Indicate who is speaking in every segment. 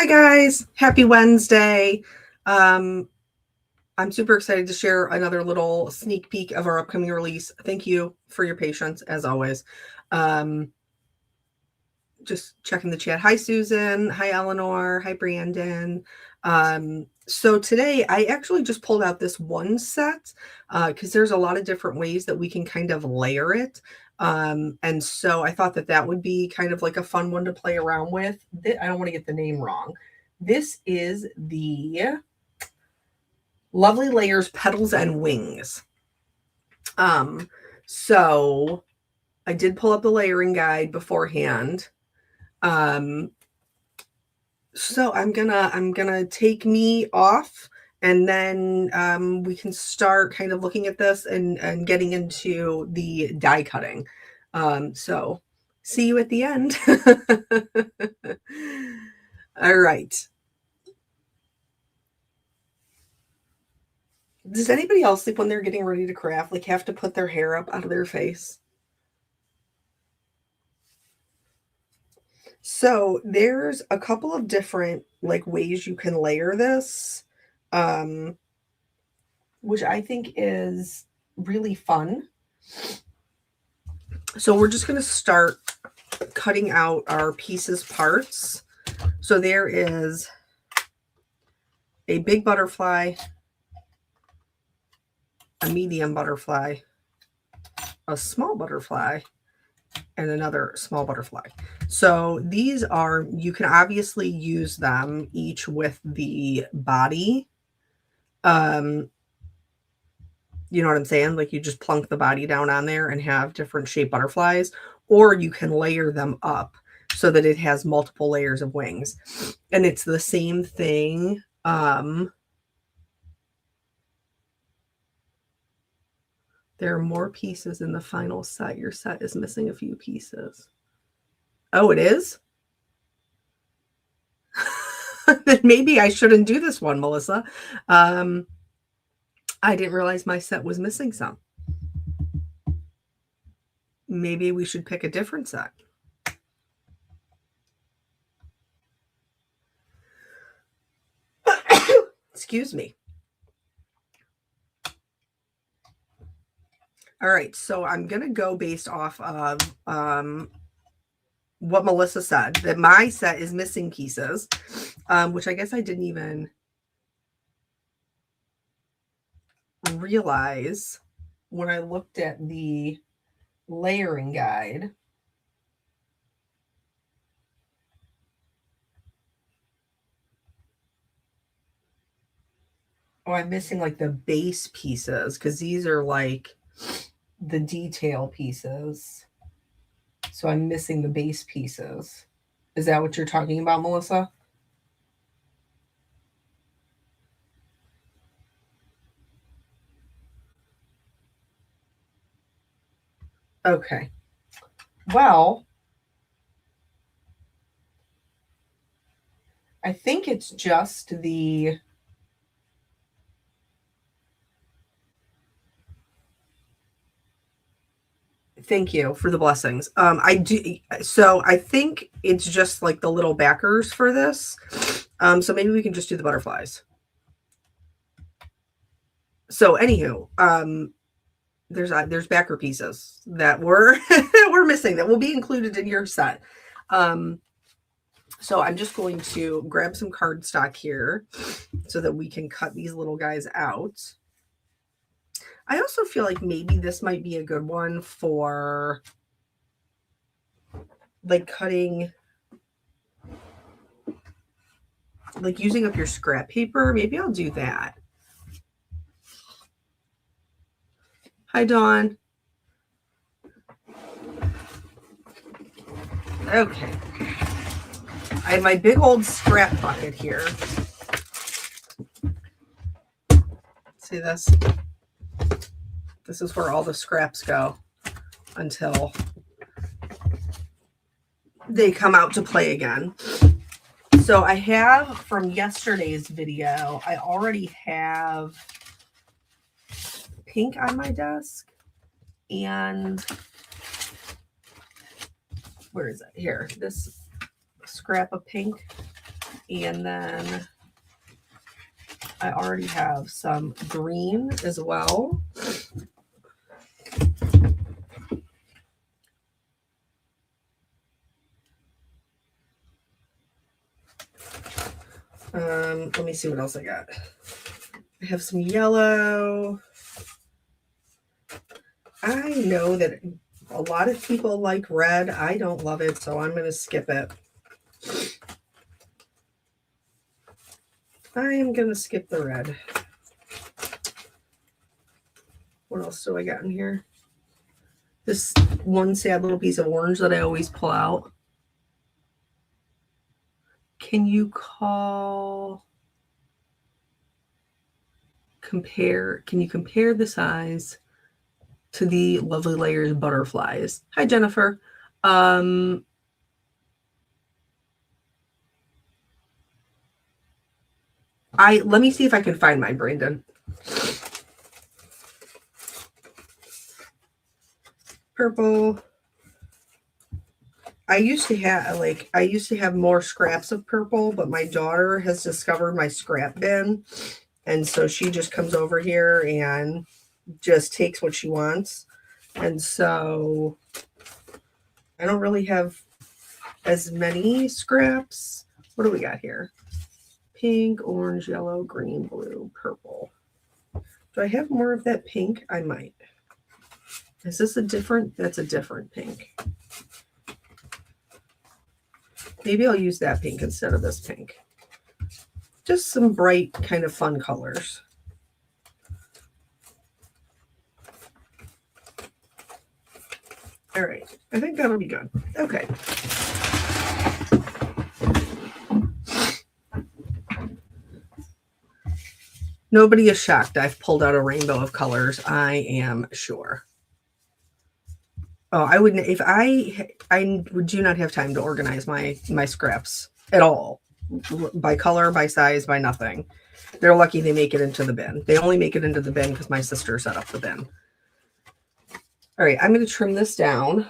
Speaker 1: guys, happy Wednesday. I'm super excited to share another little sneak peek of our upcoming release. Thank you for your patience, as always. Just checking the chat. Hi, Susan. Hi, Eleanor. Hi, Brandon. So today I actually just pulled out this one set because there's a lot of different ways that we can kind of layer it. And so I thought that that would be kind of like a fun one to play around with. I don't want to get the name wrong. This is the Lovely Layers Petals and Wings. So I did pull up the layering guide beforehand. So I'm gonna take me off, and then we can start kind of looking at this and getting into the die cutting. So see you at the end. All right. Does anybody else, like, when they're getting ready to craft, like, have to put their hair up out of their face? So there's a couple of different like ways you can layer this, which I think is really fun. So we're just going to start cutting out our pieces parts. So there is a big butterfly, a medium butterfly, a small butterfly, and another small butterfly. So these are, you can obviously use them each with the body. You know what I'm saying? Like, you just plunk the body down on there and have different shaped butterflies, or you can layer them up so that it has multiple layers of wings. And it's the same thing. There are more pieces in the final set. Your set is missing a few pieces. Oh, it is? Then maybe I shouldn't do this one, Melissa. I didn't realize my set was missing some. Maybe we should pick a different set. Excuse me. All right, so I'm going to go based off of what Melissa said, that my set is missing pieces, which I guess I didn't even realize when I looked at the layering guide. Oh, I'm missing like the base pieces because these are like the detail pieces. So I'm missing the base pieces. Is that what you're talking about, Melissa? Okay. Well, I think it's just the... Thank you for the blessings. I do. So I think it's just like the little backers for this. So maybe we can just do the butterflies. So anywho, there's backer pieces that we're missing that will be included in your set. So I'm just going to grab some cardstock here so that we can cut these little guys out. I also feel like maybe this might be a good one for like cutting, like using up your scrap paper. Maybe I'll do that. Hi, Dawn. Okay. I have my big old scrap bucket here. See this? This is where all the scraps go until they come out to play again. So I have from yesterday's video, I already have pink on my desk, and where is it? Here, this scrap of pink. And then I already have some green as well. Let me see what else I got. I have some yellow. I know that a lot of people like red. I don't love it, so I'm going to skip it. I am going to skip the red. What else do I got in here? This one sad little piece of orange that I always pull out. Can you compare the size to the Lovely Layers butterflies? Hi, Jennifer. Let me see if I can find mine, Brandon. Purple. I used to have more scraps of purple, but my daughter has discovered my scrap bin. And so she just comes over here and just takes what she wants. And so I don't really have as many scraps. What do we got here? Pink, orange, yellow, green, blue, purple. Do I have more of that pink? I might. Is this a different? That's a different pink. Maybe I'll use that pink instead of this pink. Just some bright, kind of fun colors. All right, I think that'll be good. Okay. Nobody is shocked I've pulled out a rainbow of colors, I am sure. Oh, I wouldn't, if I do not have time to organize my scraps at all, by color, by size, by nothing. They're lucky they make it into the bin. They only make it into the bin because my sister set up the bin. All right, I'm going to trim this down.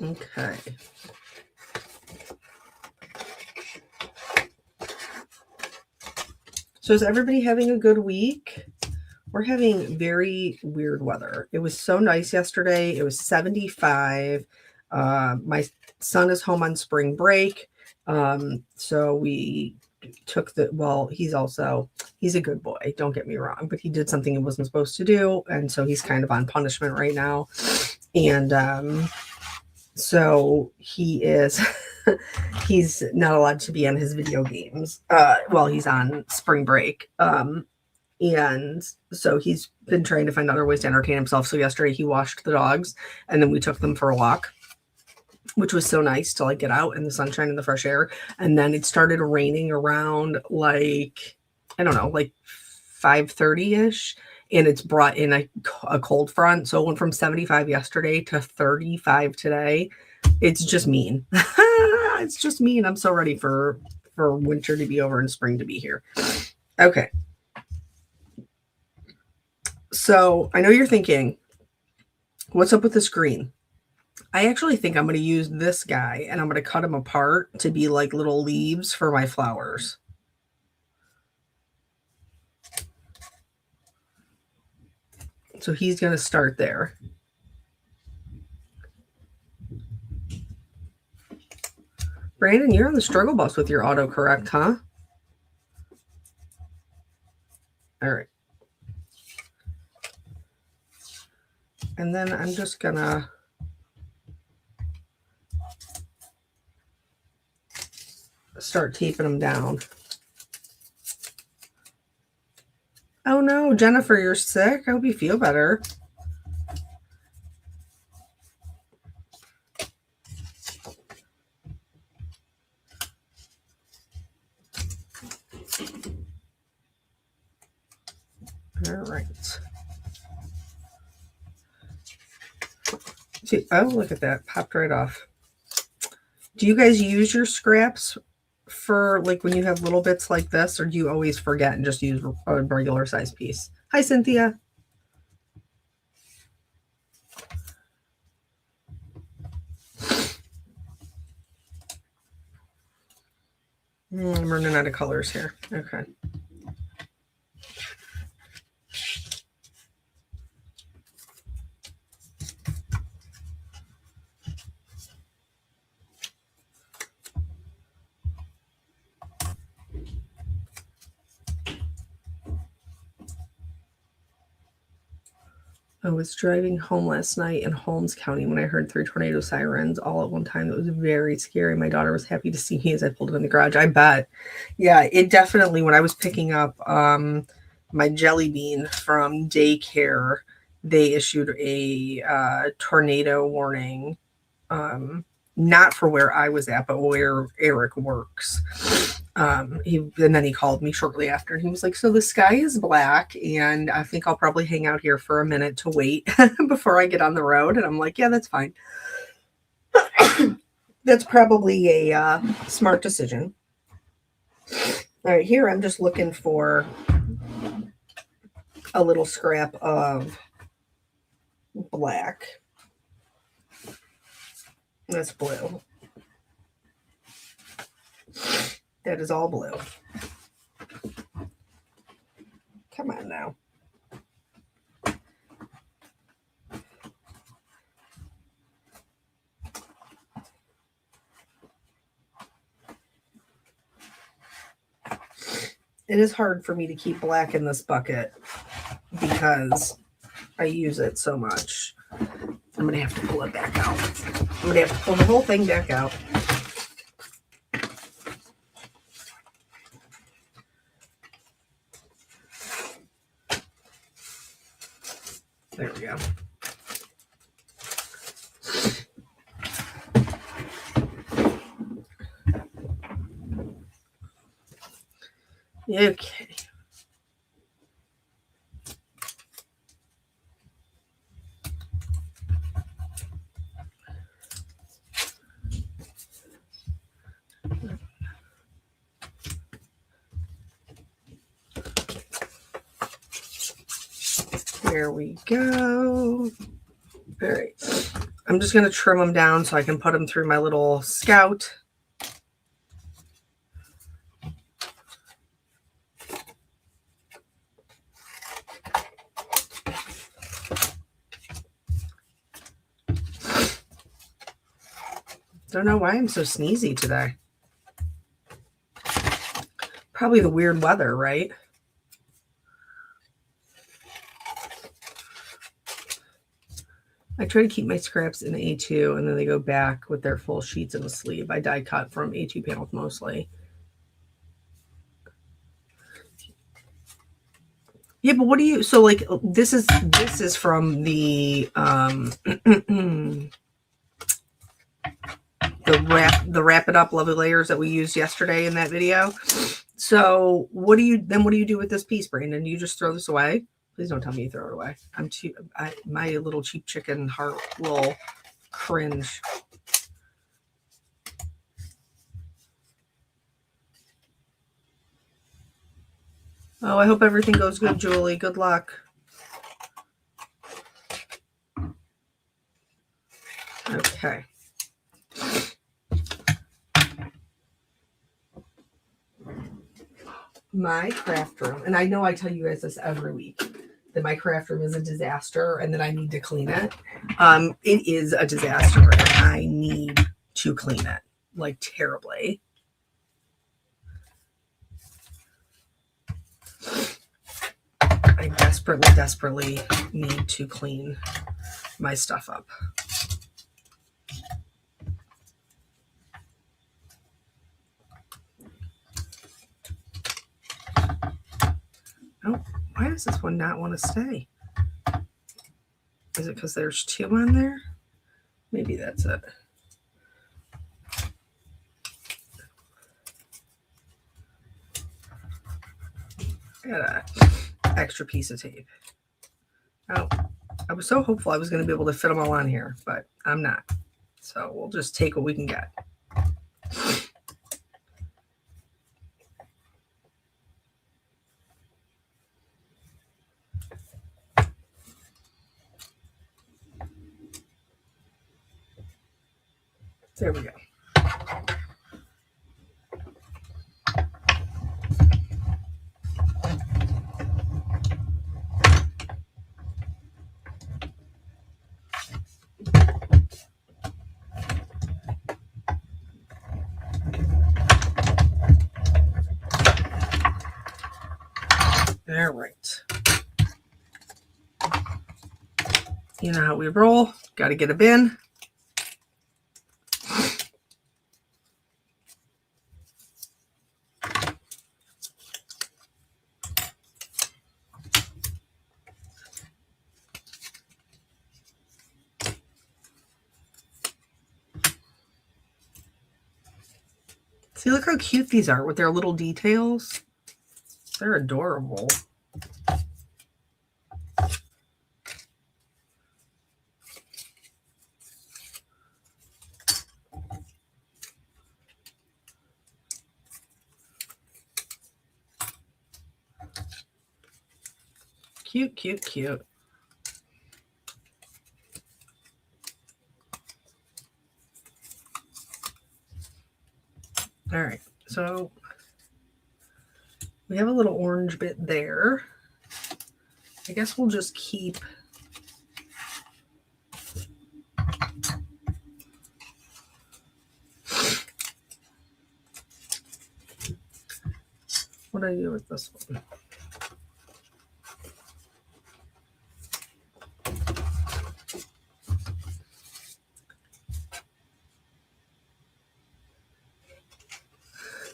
Speaker 1: Okay. So is everybody having a good week? We're having very weird weather. It was so nice yesterday. It was 75. My son is home on spring break. So we took he's a good boy. Don't get me wrong, but he did something he wasn't supposed to do. And so he's kind of on punishment right now. And, so he is, he's not allowed to be on his video games, while he's on spring break. And so he's been trying to find other ways to entertain himself. So yesterday he washed the dogs and then we took them for a walk, which was so nice to get out in the sunshine and the fresh air. And then it started raining around 5:30-ish. And it's brought in a cold front. So it went from 75 yesterday to 35 today. It's just mean. It's just mean. I'm so ready for winter to be over and spring to be here. Okay. So I know you're thinking, what's up with this green? I actually think I'm going to use this guy and I'm going to cut him apart to be like little leaves for my flowers. So he's going to start there. Brandon, you're on the struggle bus with your autocorrect, huh? All right. And then I'm just going to start taping them down. Oh no, Jennifer, you're sick? I hope you feel better. All right. Oh, look at that. Popped right off. Do you guys use your scraps for when you have little bits like this, or do you always forget and just use a regular size piece? Hi, Cynthia. I'm running out of colors here. Okay. I was driving home last night in Holmes County when I heard 3 tornado sirens all at one time. It was very scary. My daughter was happy to see me as I pulled it in the garage. I bet. Yeah, it definitely, when I was picking up my jelly bean from daycare, they issued a tornado warning. Not for where I was at, but where Eric works. And then he called me shortly after, and he was like, "So the sky is black, and I think I'll probably hang out here for a minute to wait before I get on the road." And I'm like, "Yeah, that's fine. That's probably a smart decision." All right, here I'm just looking for a little scrap of black. That's blue. That is all blue. Come on now. It is hard for me to keep black in this bucket because I use it so much. I'm going to have to pull it back out. I'm going to have to pull the whole thing back out. There we go. Okay. There we go. All right. I'm just going to trim them down so I can put them through my little Scout. Don't know why I'm so sneezy today. Probably the weird weather, right? I try to keep my scraps in A2, and then they go back with their full sheets in the sleeve. I die cut from A2 panels mostly. Yeah, but what do you, so like this is from the the Wrap It Up Lovely Layers that we used yesterday in that video. So what do you do with this piece, Brandon? Do you just throw this away? Please don't tell me you throw it away. My little cheap chicken heart will cringe. Oh, I hope everything goes good, Julie. Good luck. Okay. My craft room, and I know I tell you guys this every week, that my craft room is a disaster and that I need to clean it. It is a disaster and I need to clean it, like, terribly. I desperately need to clean my stuff up. Oh, why does this one not want to stay? Is it because there's 2 on there? Maybe that's it. Got an extra piece of tape. Oh, I was so hopeful I was going to be able to fit them all on here, but I'm not. So we'll just take what we can get. There we go. All right. You know how we roll. Got to get a bin. See, look how cute these are with their little details. They're adorable. Cute, cute, cute. All right, so we have a little orange bit there. I guess we'll just keep what do I do with this one?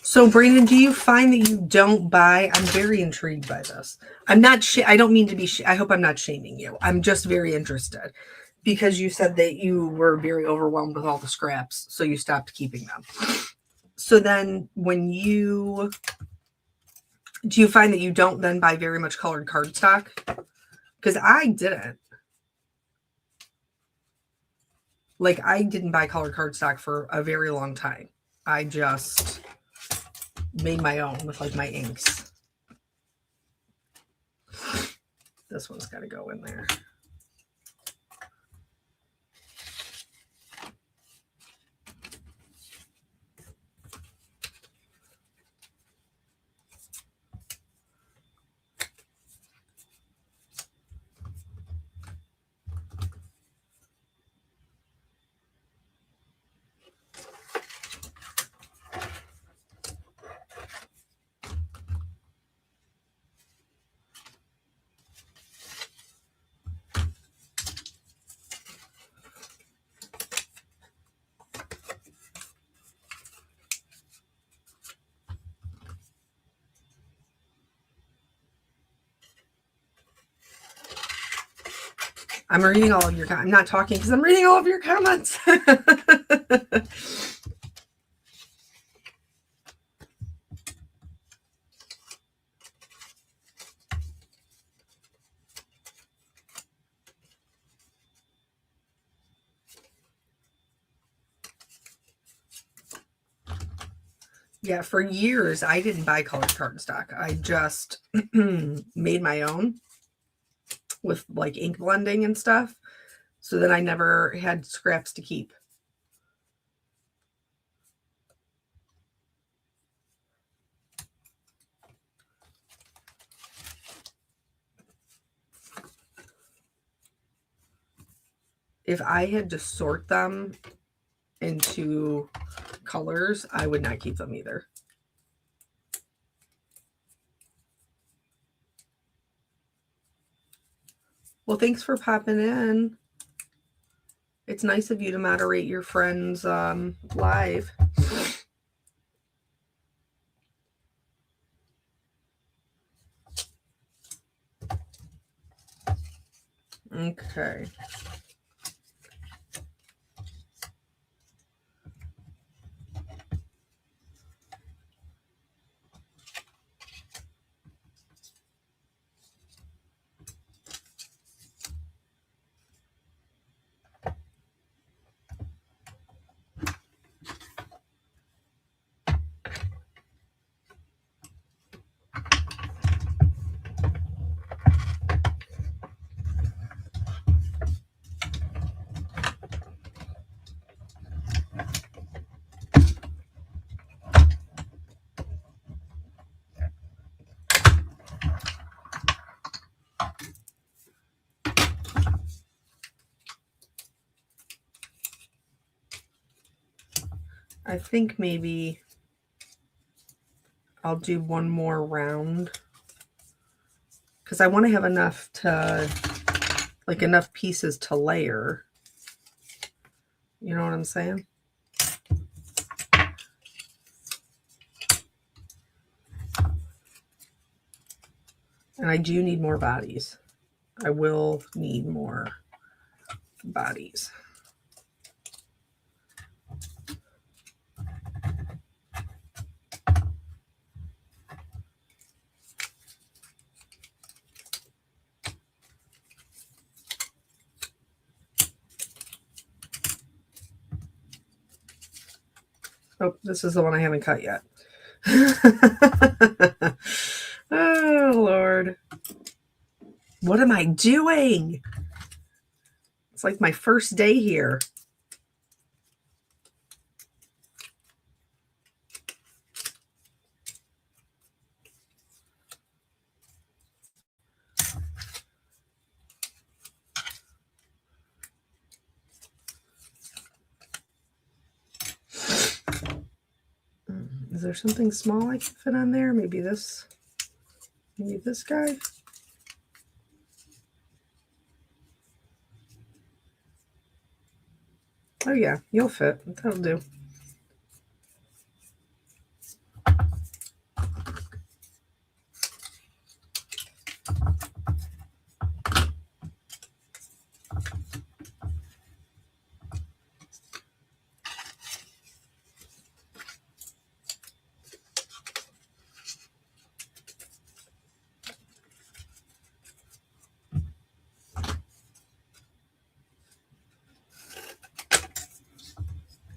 Speaker 1: So, Brandon, do you find that you don't buy? I'm very intrigued by this. I'm not. I don't mean to be. I hope I'm not shaming you. I'm just very interested because you said that you were very overwhelmed with all the scraps, so you stopped keeping them. So then, when do you find that you don't then buy very much colored cardstock? Because I didn't. Like, I didn't buy colored cardstock for a very long time. I just made my own with like my inks. This one's got to go in there. I'm reading all of your comments. I'm not talking because I'm reading all of your comments. Yeah, for years, I didn't buy colored cardstock. I just made my own with like ink blending and stuff. So then I never had scraps to keep. If I had to sort them into colors, I would not keep them either. Well, thanks for popping in. It's nice of you to moderate your friends' live. Okay. I think maybe I'll do one more round because I want to have enough to, like, enough pieces to layer. You know what I'm saying? And I do need more bodies. I will need more bodies. Oh, this is the one I haven't cut yet. Oh, Lord. What am I doing? It's like my first day here. Is there something small I can fit on there? Maybe this guy? Oh yeah, you'll fit. That'll do.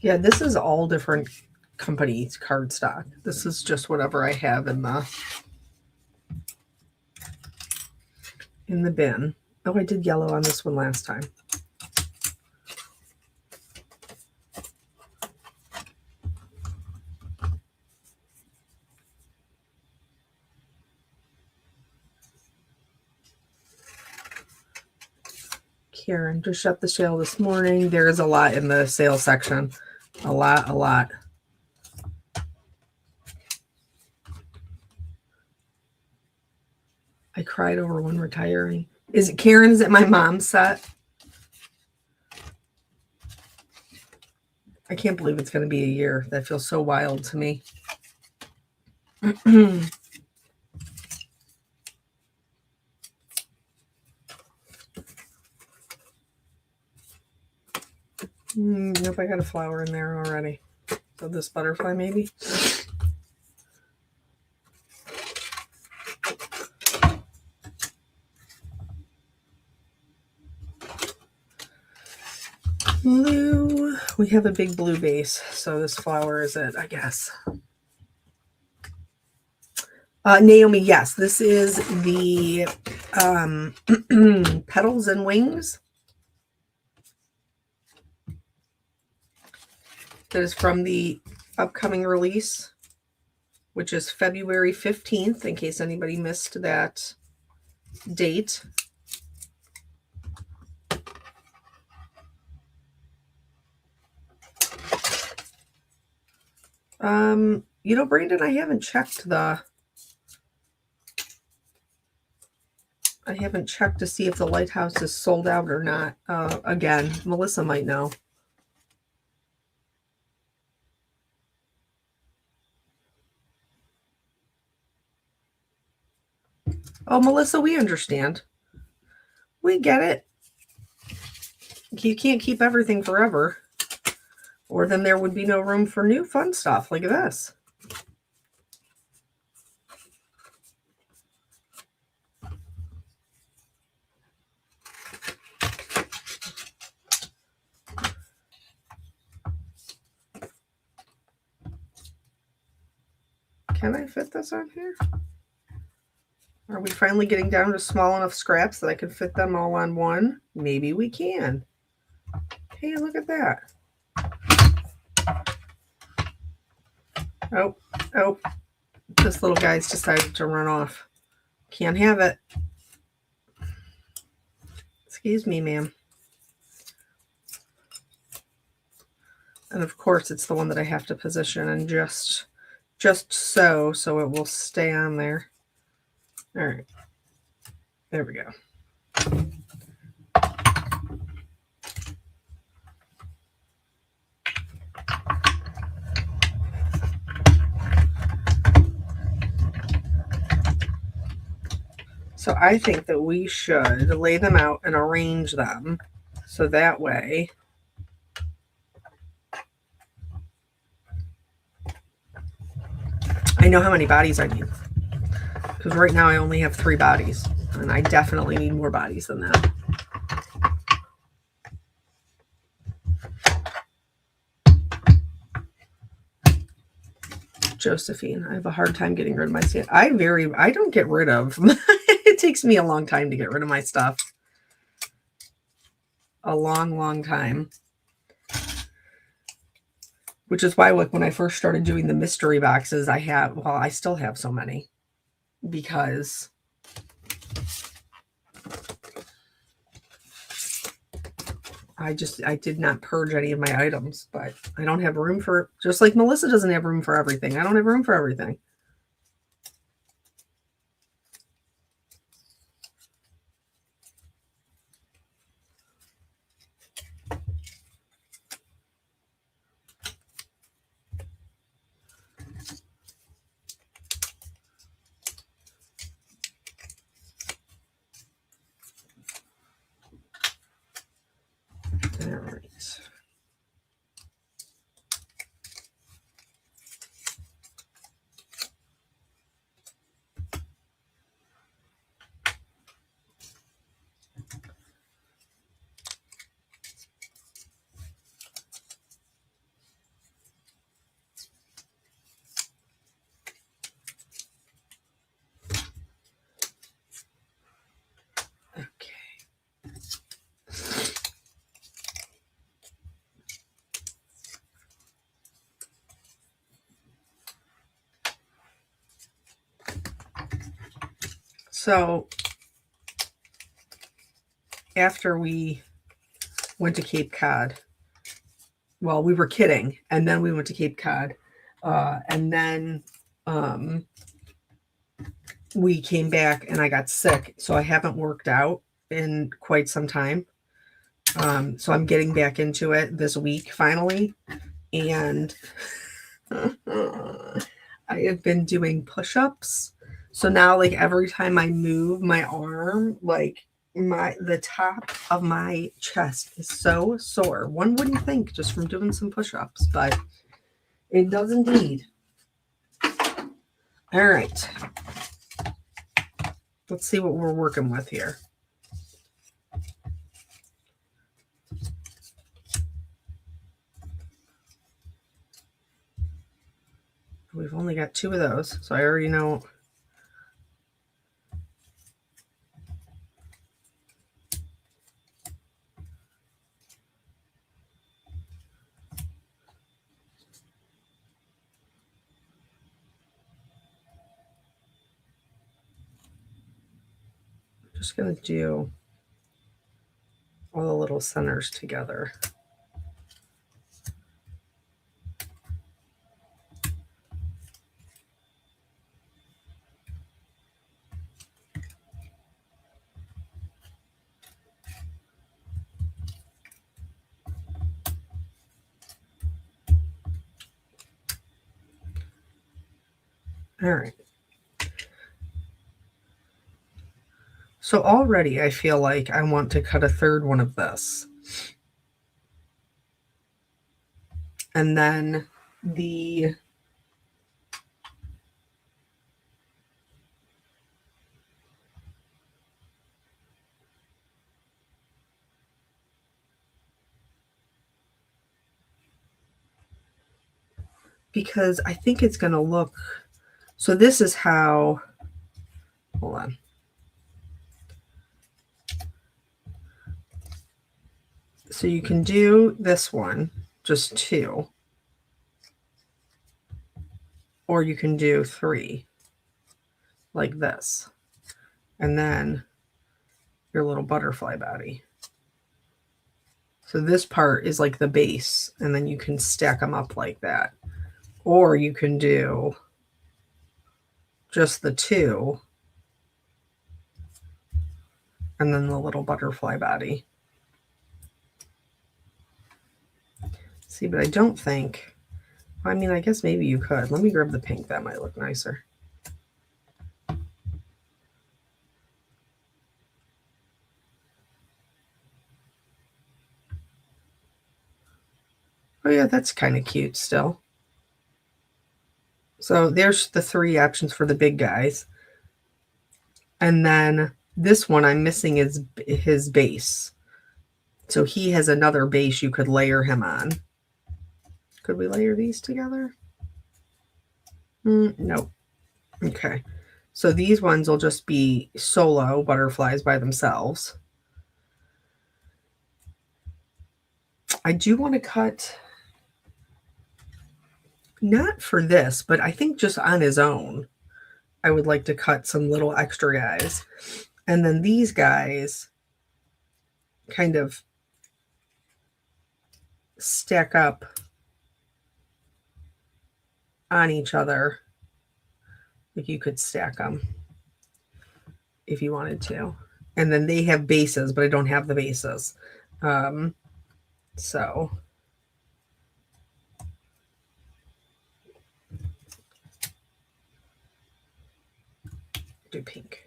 Speaker 1: Yeah, this is all different companies cardstock. This is just whatever I have in the bin. Oh, I did yellow on this one last time. Karen just shut the sale this morning. There is a lot in the sale section. A lot. I cried over one retiring. Is it Karen? Is it my mom's set? I can't believe it's going to be a year. That feels so wild to me. Nope, I got a flower in there already. So this butterfly maybe. Blue. We have a big blue base, so this flower is it, I guess. Naomi, yes, this is the Petals and Wings. That is from the upcoming release, which is February 15th, in case anybody missed that date. You know, Brandon, I haven't checked to see if the lighthouse is sold out or not. Again, Melissa might know. Oh, Melissa, we understand. We get it. You can't keep everything forever, or then there would be no room for new fun stuff like this. Can I fit this on here? Are we finally getting down to small enough scraps that I can fit them all on one? Maybe we can. Hey, look at that. Oh, this little guy's decided to run off. Can't have it. Excuse me, ma'am. And of course, it's the one that I have to position and just so it will stay on there. All right. There we go. So I think that we should lay them out and arrange them so that way I know how many bodies I need. Because right now I only have 3 bodies, and I definitely need more bodies than that. Josephine, I have a hard time getting rid of my stuff. I don't get rid of. It takes me a long time to get rid of my stuff. A long, long time. Which is why, like, when I first started doing the mystery boxes, I still have so many. Because I did not purge any of my items, but I don't have room for, just like Melissa doesn't have room for everything. I don't have room for everything. All right. So after we went to Cape Cod, well, we were kidding, and then we went to Cape Cod, and then we came back and I got sick, so I haven't worked out in quite some time. So I'm getting back into it this week finally, and I have been doing push-ups. So now, like, every time I move my arm, like, the top of my chest is so sore. One wouldn't think just from doing some push-ups, but it does indeed. All right. Let's see what we're working with here. We've only got 2 of those, so I already know. Just going to do all the little centers together. All right. So already I feel like I want to cut a 3rd one of this. And then because I think it's going to look, so this is how, hold on. So you can do this one, just 2, or you can do 3, like this, and then your little butterfly body. So this part is like the base, and then you can stack them up like that. Or you can do just the 2 and then the little butterfly body. See, but I don't think, I mean, I guess maybe you could. Let me grab the pink. That might look nicer. Oh yeah, that's kind of cute still. So there's the 3 options for the big guys. And then this one I'm missing is his base. So he has another base you could layer him on. Could we layer these together? No. Okay. So these ones will just be solo butterflies by themselves. I do want to cut, not for this, but I think just on his own, I would like to cut some little extra guys. And then these guys kind of stack up on each other. Like you could stack them if you wanted to. And then they have bases, but I don't have the bases. So do pink.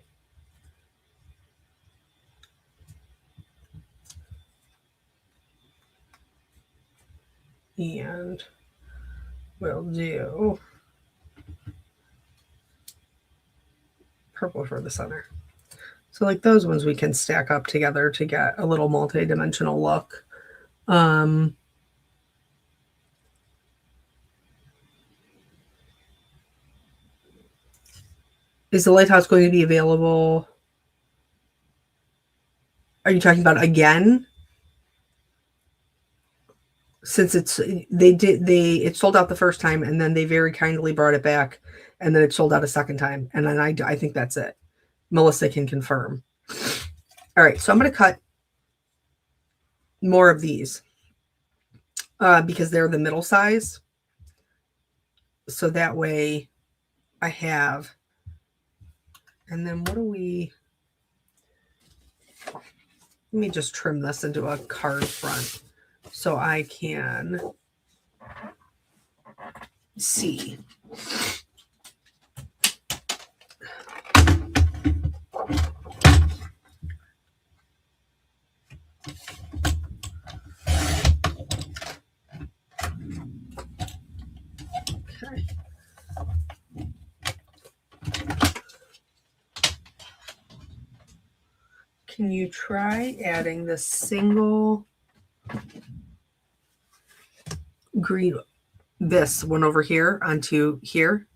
Speaker 1: And we'll do purple for the center. So like those ones we can stack up together to get a little multi-dimensional look. Is the lighthouse going to be available? Are you talking about again? Since it sold out the first time, and then they very kindly brought it back, and then it sold out a second time, and then I think that's it. Melissa can confirm. All right, so I'm going to cut more of these because they're the middle size. So that way I have, and then what do we, let me just trim this into a card front so I can see. Okay. Can you try adding the single green, this one over here onto here?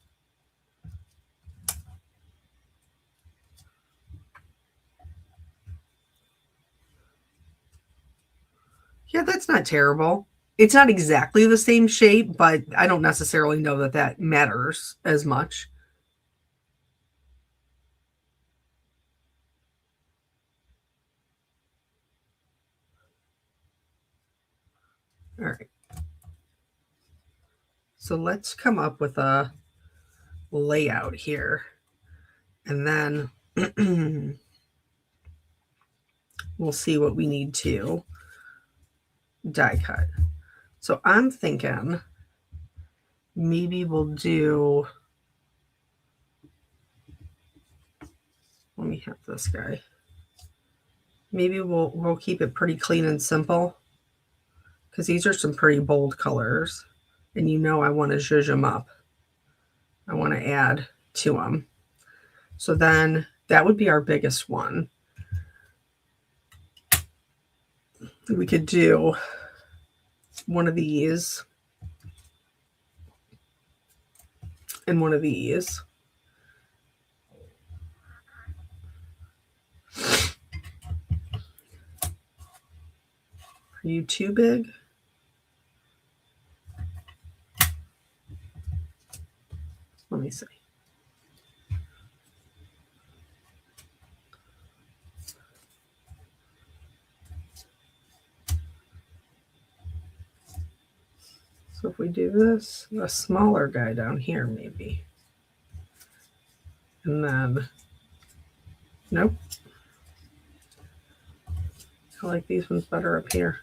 Speaker 1: Yeah, that's not terrible. It's not exactly the same shape, but I don't necessarily know that that matters as much. All right. So let's come up with a layout here. And then we'll see what we need to die cut. So I'm thinking maybe we'll do, let me have this guy. Maybe we'll keep it pretty clean and simple because these are some pretty bold colors, and you know I want to zhuzh them up. I want to add to them. So then that would be our biggest one. We could do one of these and one of these. Are you too big? Let me see. So if we do this, a smaller guy down here maybe. And then, nope. I like these ones better up here.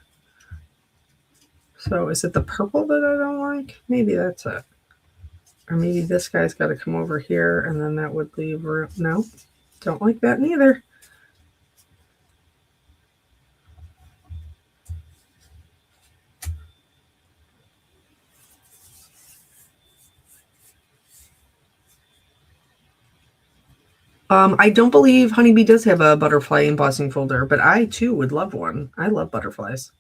Speaker 1: So is it the purple that I don't like? Maybe that's it. Or maybe this guy's got to come over here and then that would leave room. No, don't like that neither. I don't believe Honeybee does have a butterfly embossing folder, but I too would love one. I love butterflies.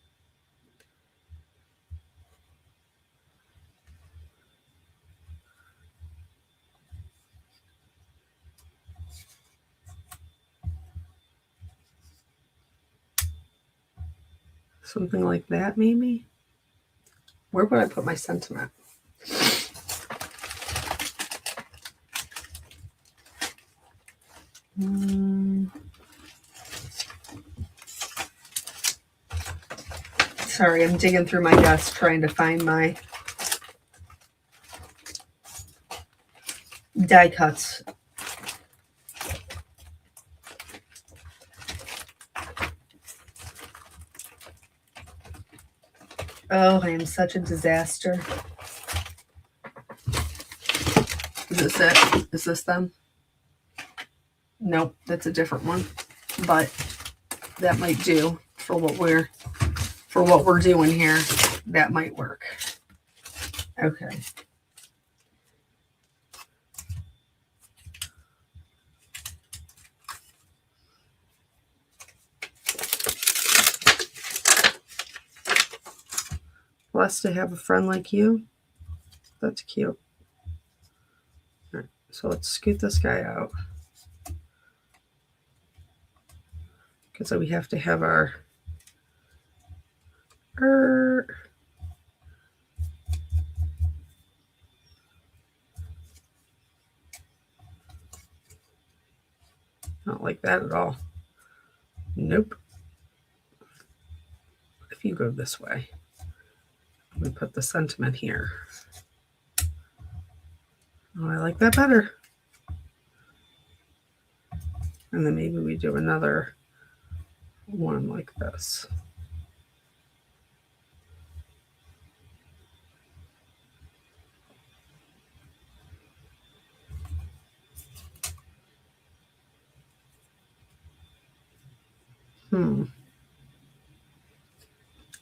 Speaker 1: Something like that, maybe? Where would I put my sentiment? Sorry, I'm digging through my desk trying to find my die cuts. Oh, I am such a disaster. Is this it? Is this them? Nope, that's a different one. But that might do for what we're doing here. That might work. Okay. Blessed to have a friend like you. That's cute. All right, so let's scoot this guy out. Because we have to have our not like that at all. Nope. If you go this way, we put the sentiment here. Oh, I like that better. And then maybe we do another one like this.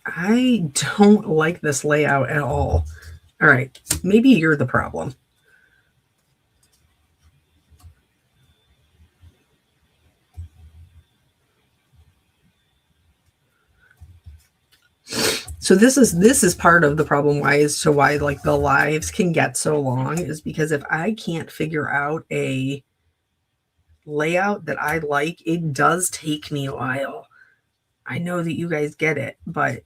Speaker 1: I don't like this layout at all. All right, maybe you're the problem. So this is part of the problem why like the lives can get so long is because if I can't figure out a layout that I like, it does take me a while. I know that you guys get it, but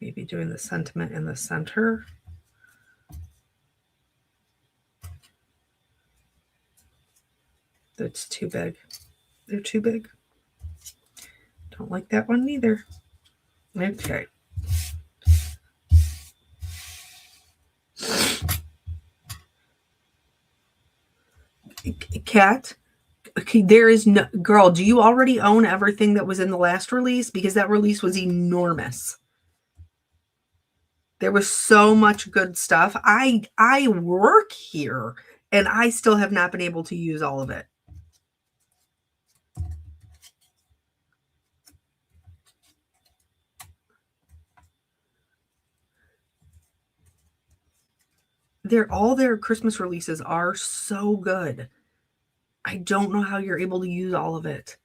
Speaker 1: maybe doing the sentiment in the center. That's too big. They're too big. Don't like that one either. Okay. Cat, okay, there is no girl. Do you already own everything that was in the last release? Because that release was enormous. There was so much good stuff. I work here and I still have not been able to use all of it. All their Christmas releases are so good. I don't know how you're able to use all of it.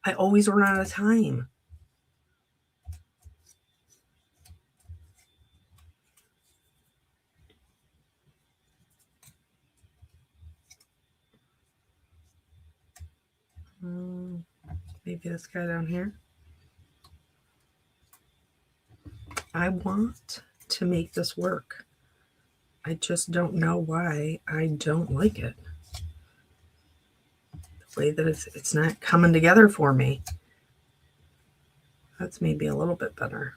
Speaker 1: I always run out of time. Maybe this guy down here. I want to make this work. I just don't know why I don't like it. The way that it's not coming together for me. That's maybe a little bit better.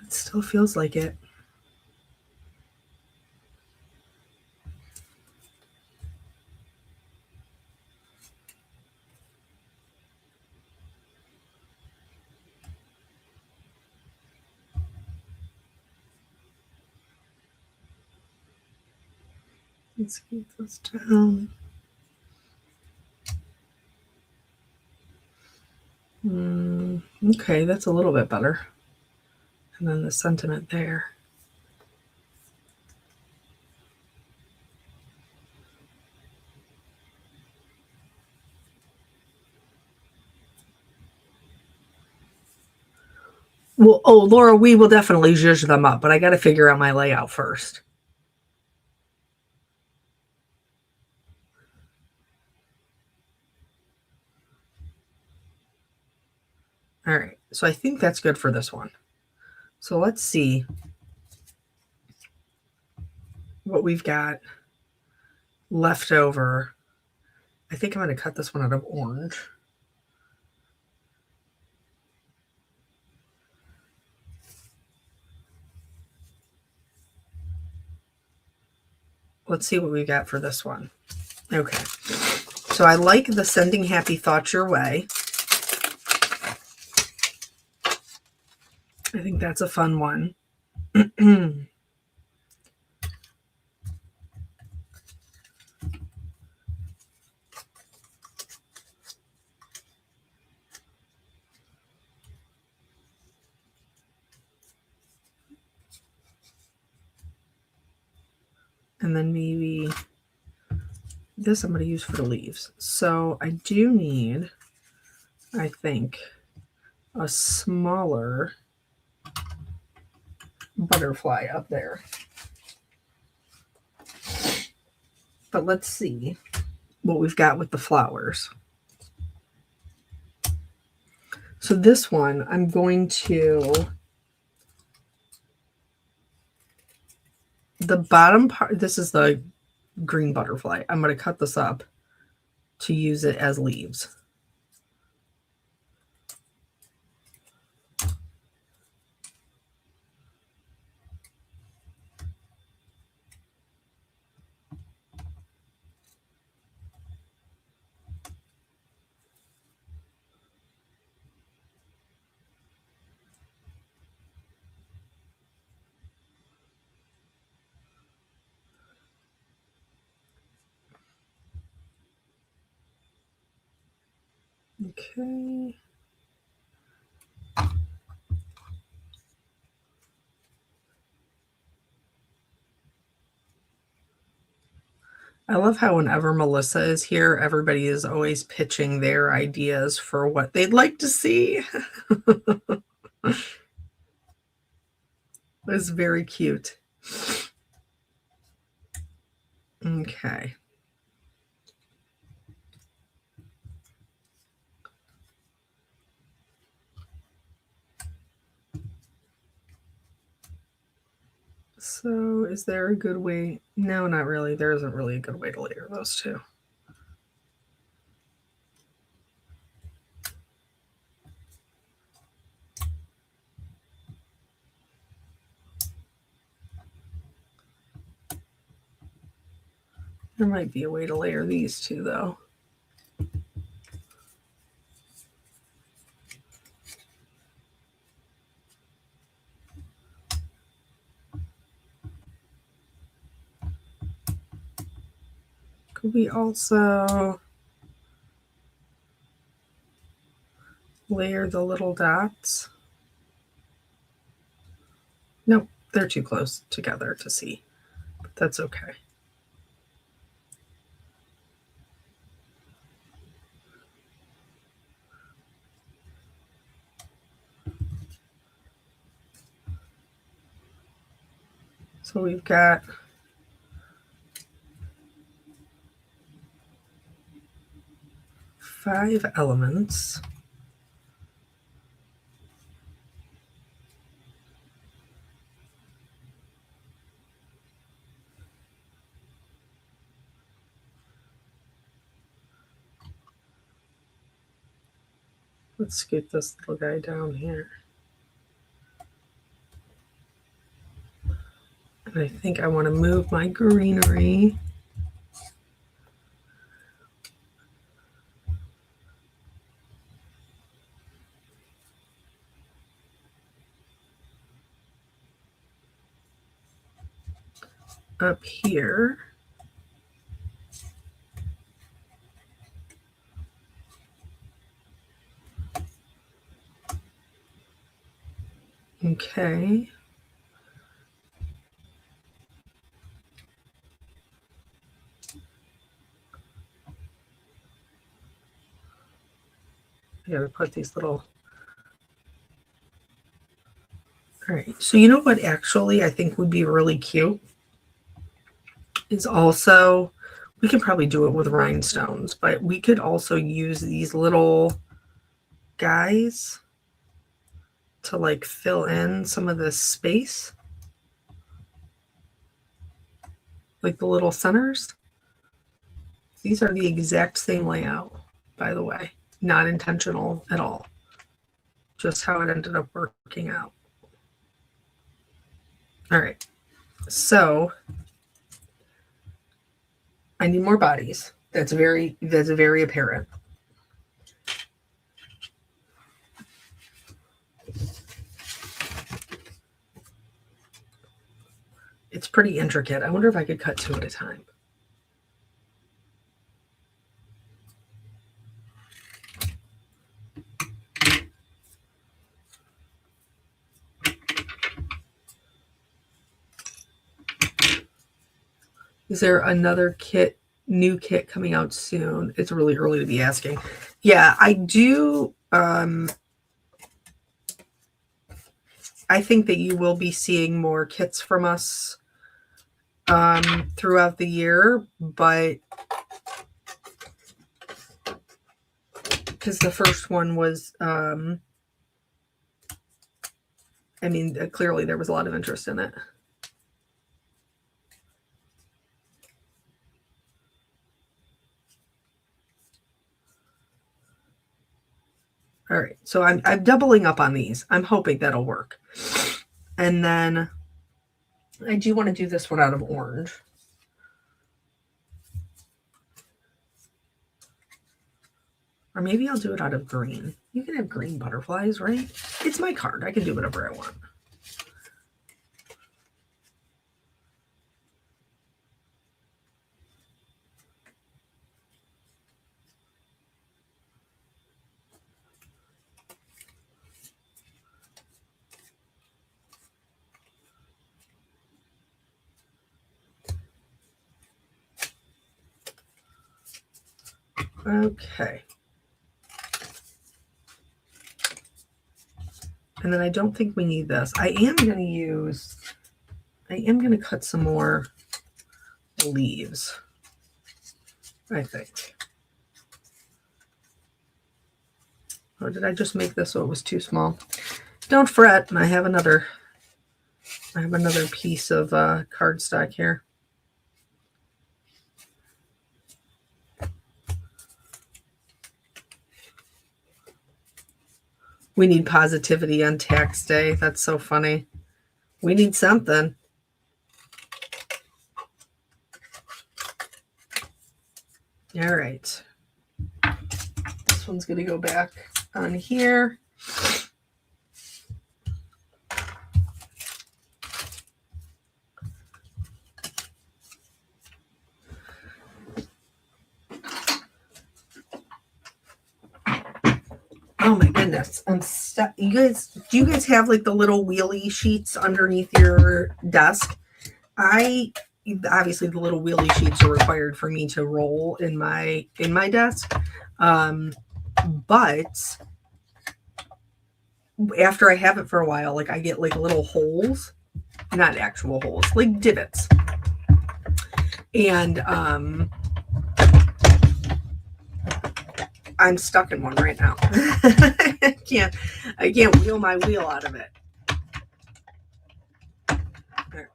Speaker 1: It still feels like it. Let's keep this down. Okay, that's a little bit better. And then the sentiment there. Well, oh, Laura, we will definitely zhuzh them up, but I got to figure out my layout first. All right, so I think that's good for this one. So let's see what we've got left over. I think I'm going to cut this one out of orange. Let's see what we got for this one. Okay, so I like the sending happy thoughts your way. I think that's a fun one. And then maybe this I'm going to use for the leaves. So I do need, I think, a smaller butterfly up there. But let's see what we've got with the flowers. So this one, I'm going to, the bottom part, this is the green butterfly. I'm going to cut this up to use it as leaves. Okay. I love how whenever Melissa is here, everybody is always pitching their ideas for what they'd like to see. It's very cute. Okay. So is there a good way? No, not really. There isn't really a good way to layer those two. There might be a way to layer these two, though. Could we also layer the little dots? Nope, they're too close together to see, but that's okay. So we've got five elements. Let's scoot this little guy down here. I think I want to move my greenery. Up here. Okay. I gotta put these little. All right. So you know what actually I think would be really cute is also, we could probably do it with rhinestones, but we could also use these little guys to like fill in some of this space. Like the little centers. These are the exact same layout, by the way. Not intentional at all. Just how it ended up working out. All right. So I need more bodies. That's very apparent. It's pretty intricate. I wonder if I could cut 2 at a time. Is there another new kit coming out soon? It's really early to be asking. Yeah, I do. I think that you will be seeing more kits from us throughout the year, but because the first one was, I mean, clearly there was a lot of interest in it. All right, so I'm doubling up on these. I'm hoping that'll work. And then I do want to do this one out of orange. Or maybe I'll do it out of green. You can have green butterflies, right? It's my card. I can do whatever I want. Okay. And then I don't think we need this. I am going to cut some more leaves, I think. Or did I just make this so it was too small? Don't fret. I have another piece of cardstock here. We need positivity on tax day. That's so funny. We need something. All right. This one's going to go back on here. Oh my goodness. I'm stuck. Do you guys have like the little wheelie sheets underneath your desk? Obviously the little wheelie sheets are required for me to roll in my desk. But after I have it for a while, like I get like little holes, not actual holes, like divots. And I'm stuck in one right now. I can't wheel my wheel out of it. There.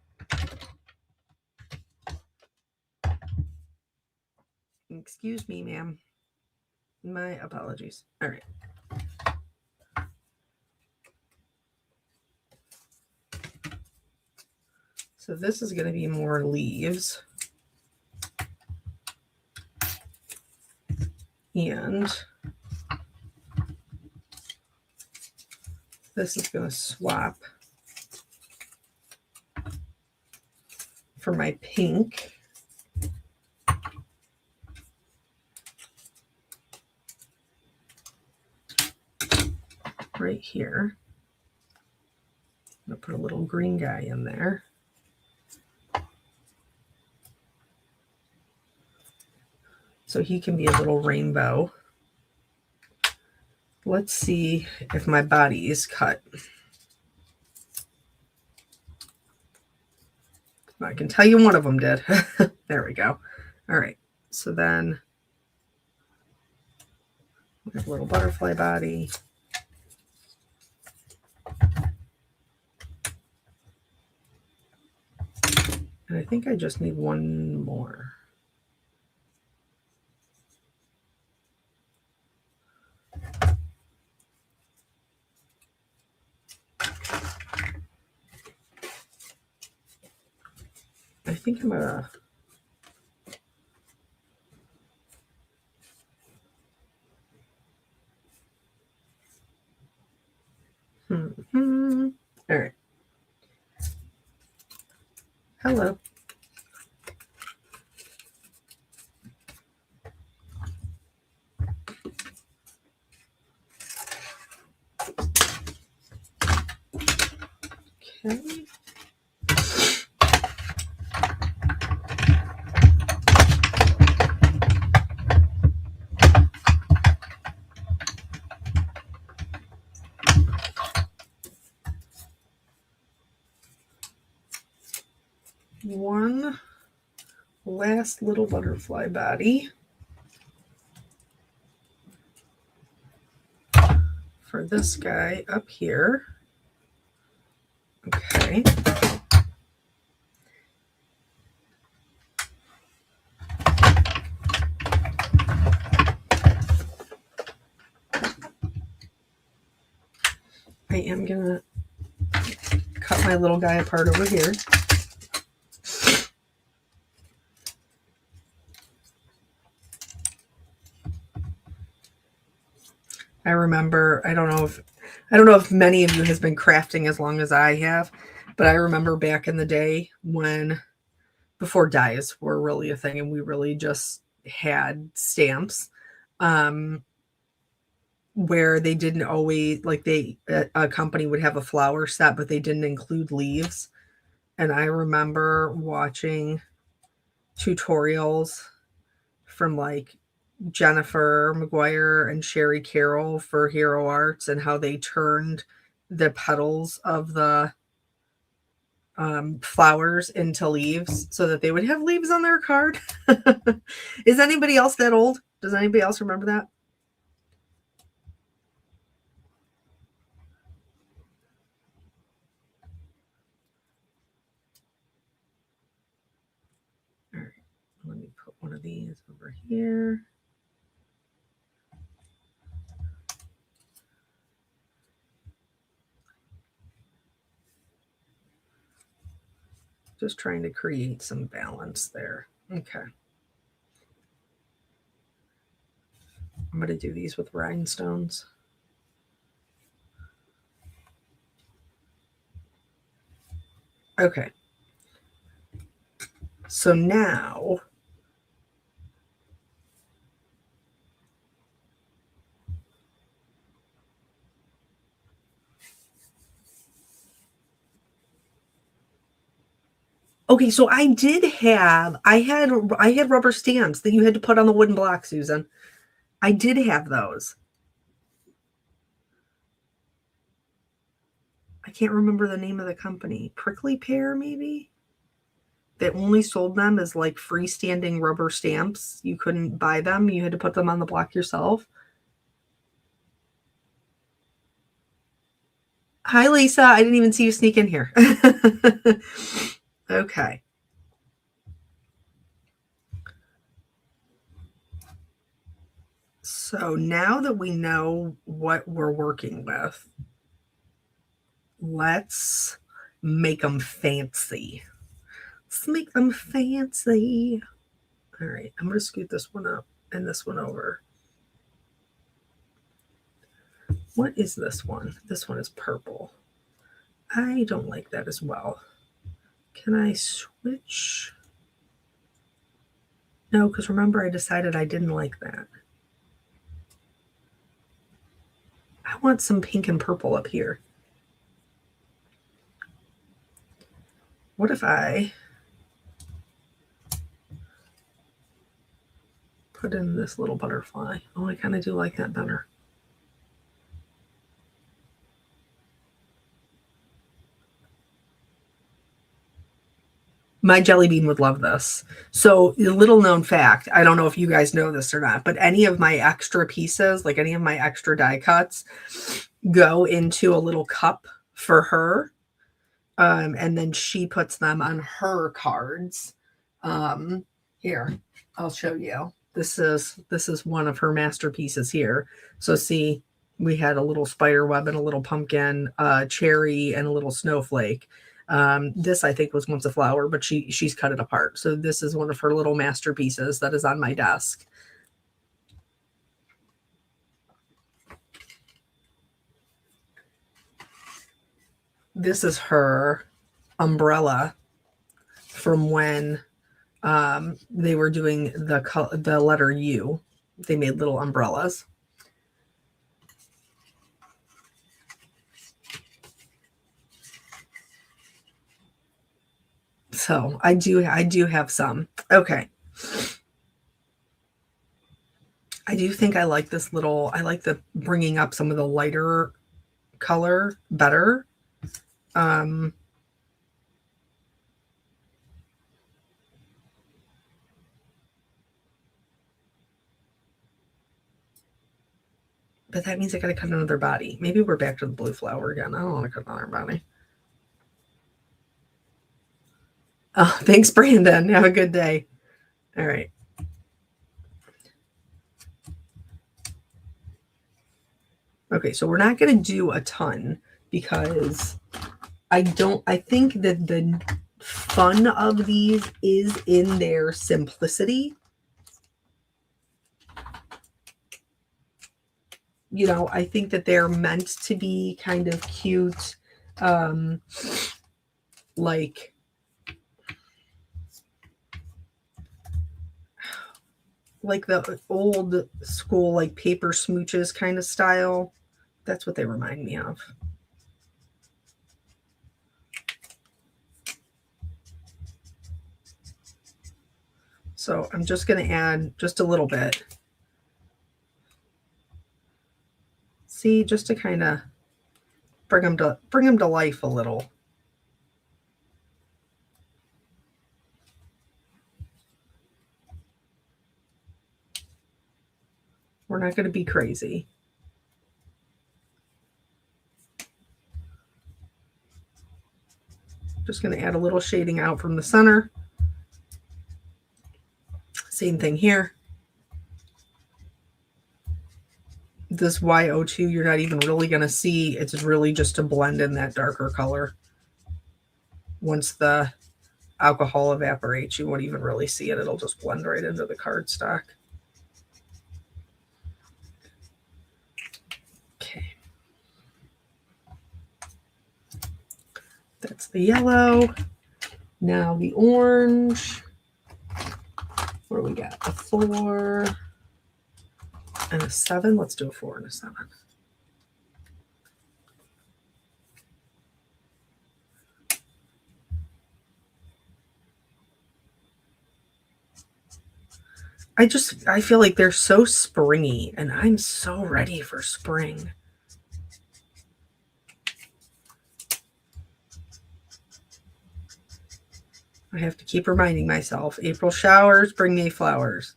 Speaker 1: Excuse me, ma'am. My apologies. All right. So this is going to be more leaves. And this is going to swap for my pink. Right here. I'm going to put a little green guy in there. So he can be a little rainbow. Let's see if my body is cut. I can tell you one of them did. There we go. All right. So then we have a little butterfly body. And I think I just need one more. I think I'm gonna all right. Hello. Okay. One last little butterfly body for this guy up here. Okay. I am gonna cut my little guy apart over here. I remember, I don't know if many of you has been crafting as long as I have, but I remember back in the day when, before dies were really a thing and we really just had stamps, where they didn't always, like a company would have a flower set, but they didn't include leaves. And I remember watching tutorials from like Jennifer McGuire and Sherry Carroll for Hero Arts and how they turned the petals of the flowers into leaves so that they would have leaves on their card. Is anybody else that old? Does anybody else remember that? All right, let me put one of these over here. Just trying to create some balance there. Okay. I'm going to do these with rhinestones. Okay. So now okay, so I had rubber stamps that you had to put on the wooden block, Susan. I did have those. I can't remember the name of the company. Prickly Pear, maybe? They only sold them as like freestanding rubber stamps. You couldn't buy them. You had to put them on the block yourself. Hi, Lisa. I didn't even see you sneak in here. Okay. So now that we know what we're working with, let's make them fancy. Let's make them fancy. All right, I'm going to scoot this one up and this one over. What is this one? This one is purple. I don't like that as well. Can I switch? No, because remember I decided I didn't like that. I want some pink and purple up here. What if I put in this little butterfly? Oh, I kind of do like that better. My jelly bean would love this. So, a little known fact, I don't know if you guys know this or not, but any of my extra pieces, like any of my extra die cuts, go into a little cup for her. And then she puts them on her cards. Here, I'll show you. This is one of her masterpieces here. So see, we had a little spider web and a little pumpkin, cherry, and a little snowflake. This I think was once a flower, but she's cut it apart. So this is one of her little masterpieces that is on my desk. This is her umbrella from when they were doing the letter U. They made little umbrellas. So I do have some. Okay. I do think I like this little, I like the bringing up some of the lighter color better. But that means I got to cut another body. Maybe we're back to the blue flower again. I don't want to cut another body. Oh, thanks, Brandon. Have a good day. All right. Okay, so we're not going to do a ton because I think that the fun of these is in their simplicity. You know, I think that they're meant to be kind of cute, like the old school, like paper smooches kind of style. That's what they remind me of. So I'm just going to add just a little bit. See, just to kind of bring them to life a little. We're not going to be crazy. Just going to add a little shading out from the center. Same thing here. This YO2, you're not even really going to see. It's really just to blend in that darker color. Once the alcohol evaporates, you won't even really see it. It'll just blend right into the cardstock. Okay. That's the yellow. Now the orange. What do we got? A 4 and a 7. Let's do a 4 and a 7. I feel like they're so springy, and I'm so ready for spring. I have to keep reminding myself, April showers bring May flowers,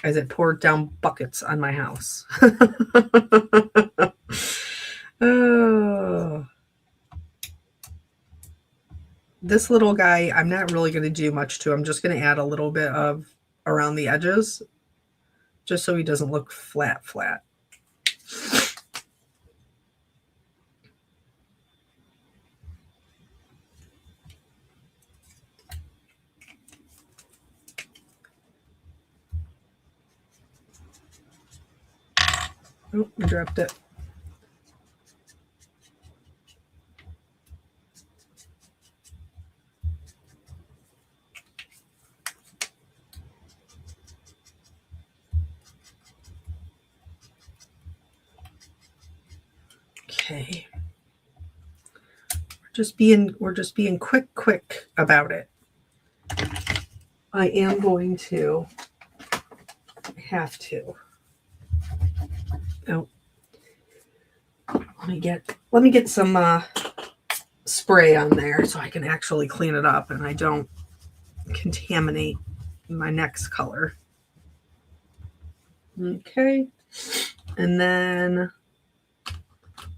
Speaker 1: as it poured down buckets on my house. Oh. This little guy, I'm not really going to do much to. I'm just going to add a little bit of around the edges, just so he doesn't look flat. Oh, I dropped it. Okay. We're just being quick about it. I am going to have to. Oh. Let me get some spray on there so I can actually clean it up and I don't contaminate my next color. Okay. And then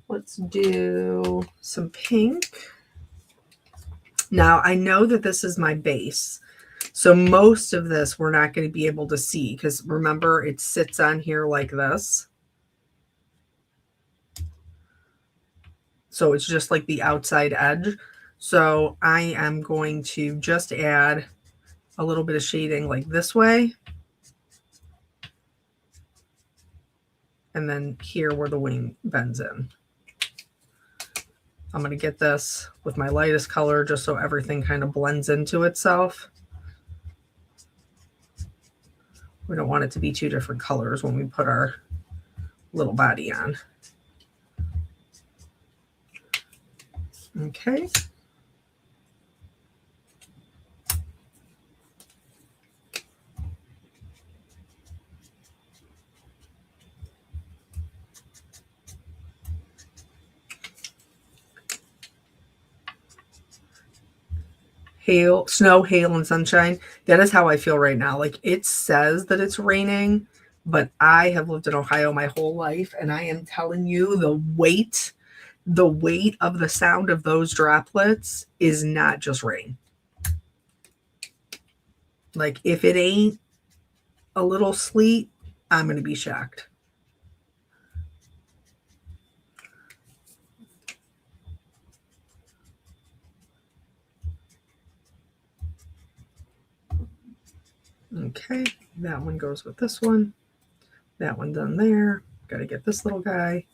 Speaker 1: let's do some pink. Now I know that this is my base. So most of this we're not going to be able to see because remember it sits on here like this. So it's just like the outside edge. So I am going to just add a little bit of shading like this way. And then here where the wing bends in. I'm going to get this with my lightest color just so everything kind of blends into itself. We don't want it to be two different colors when we put our little body on. Okay. Hail, snow, hail, and sunshine. That is how I feel right now. Like it says that it's raining, but I have lived in Ohio my whole life, and I am telling you the weight of the sound of those droplets is not just rain. Like if it ain't a little sleet, I'm going to be shocked. Okay, that one goes with this one. That one done there. Got to get this little guy.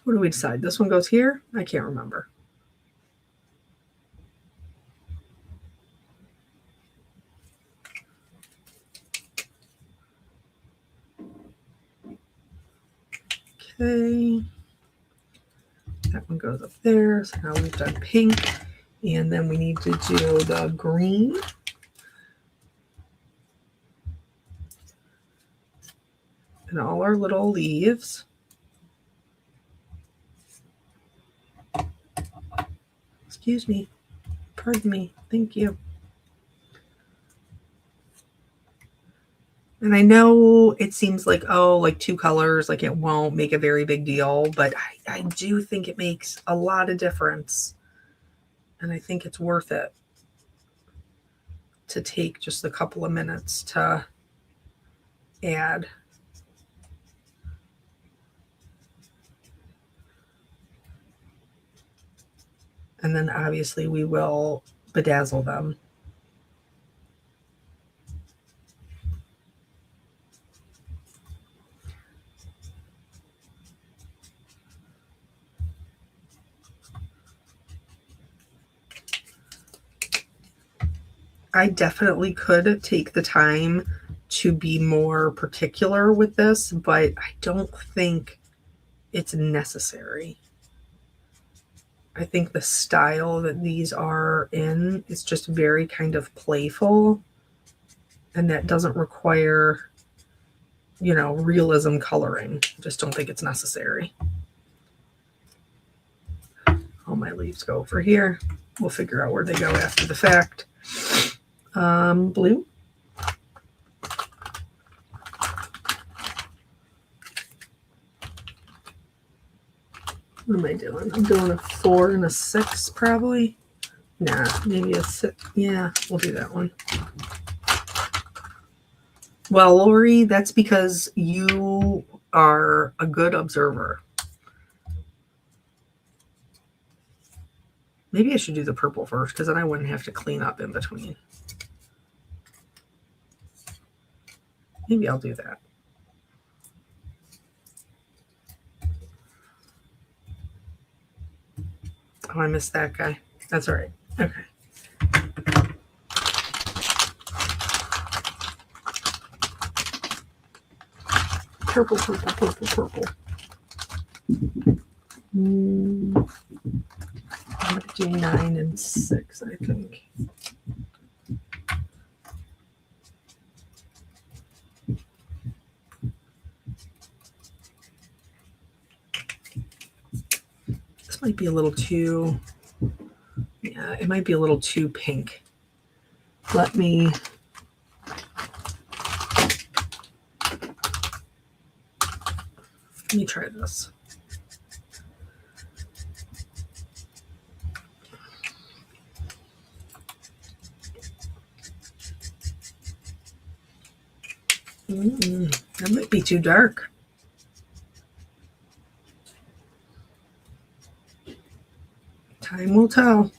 Speaker 1: What do we decide? This one goes here? I can't remember. Okay. That one goes up there. So now we've done pink. And then we need to do the green. And all our little leaves. Excuse me. Pardon me. Thank you. And I know it seems like, oh, like two colors, like it won't make a very big deal, but I do think it makes a lot of difference. And I think it's worth it to take just a couple of minutes to add. And then obviously we will bedazzle them. I definitely could take the time to be more particular with this, but I don't think it's necessary. I think the style that these are in is just very kind of playful, and that doesn't require, you know, realism coloring. I just don't think it's necessary. All my leaves go over here. We'll figure out where they go after the fact. Blue. What am I doing? I'm doing a 4 and a 6 probably. Nah, maybe a 6. Yeah, we'll do that one. Well, Lori, that's because you are a good observer. Maybe I should do the purple first because then I wouldn't have to clean up in between. Maybe I'll do that. Oh, I missed that guy. That's all right. Okay. Purple, purple, purple, purple. I'm going to do 9 and 6, I think. This might be a little too, yeah, it might be a little too pink. Let me try this. That might be too dark. Time will tell.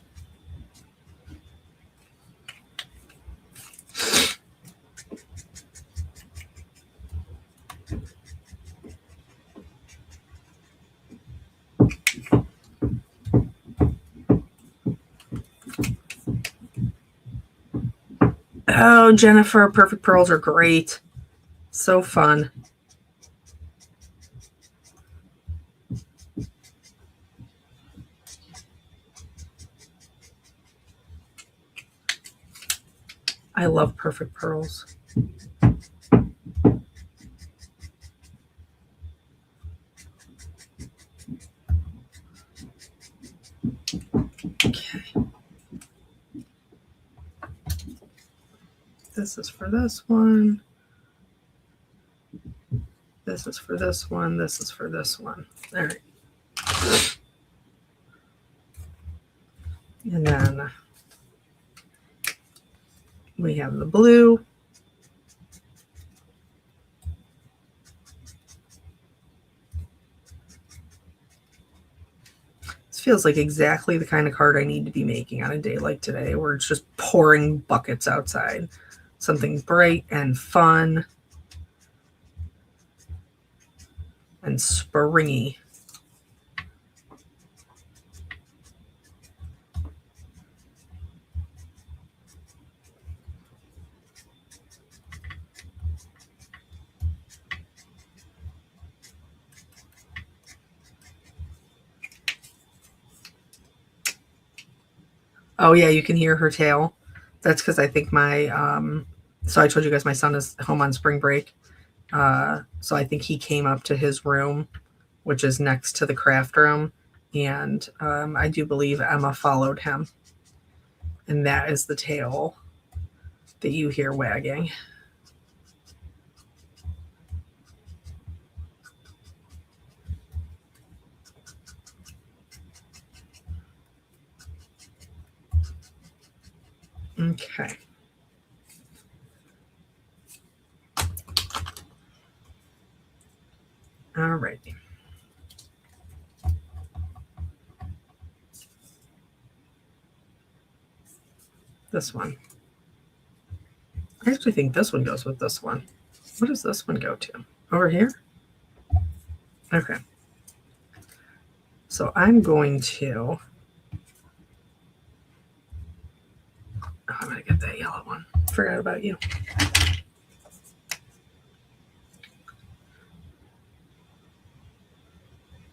Speaker 1: Oh, Jennifer, perfect pearls are great. So fun. I love perfect pearls. Okay. This is for this one. This is for this one. This is for this one. All right. And then we have the blue. This feels like exactly the kind of card I need to be making on a day like today, where it's just pouring buckets outside. Something bright and fun and springy. Oh yeah, you can hear her tail. That's because I think my, so I told you guys my son is home on spring break. So I think he came up to his room, which is next to the craft room. And I do believe Emma followed him. And that is the tail that you hear wagging. Okay. All right. This one. I actually think this one goes with this one. What does this one go to? Over here? Okay. So I'm going to, I'm going to get that yellow one. Forgot about you.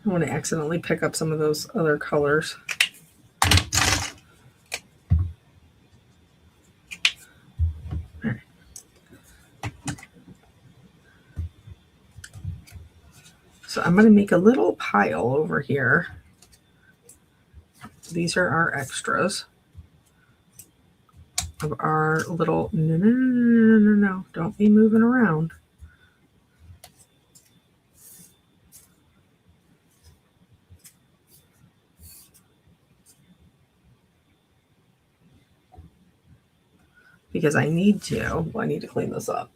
Speaker 1: I want to accidentally pick up some of those other colors. All right. So I'm going to make a little pile over here. These are our extras of our little, no, don't be moving around. Because I need to, well, I need to clean this up.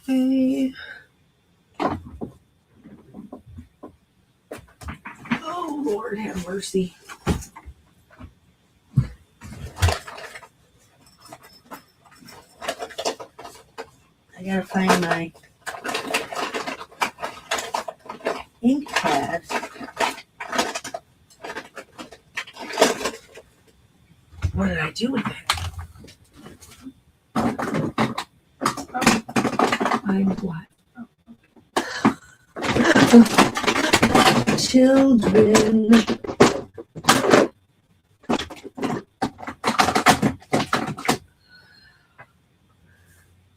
Speaker 1: Okay. Oh, mercy. I gotta find my ink pad. What did I do with it? I'm what? Children.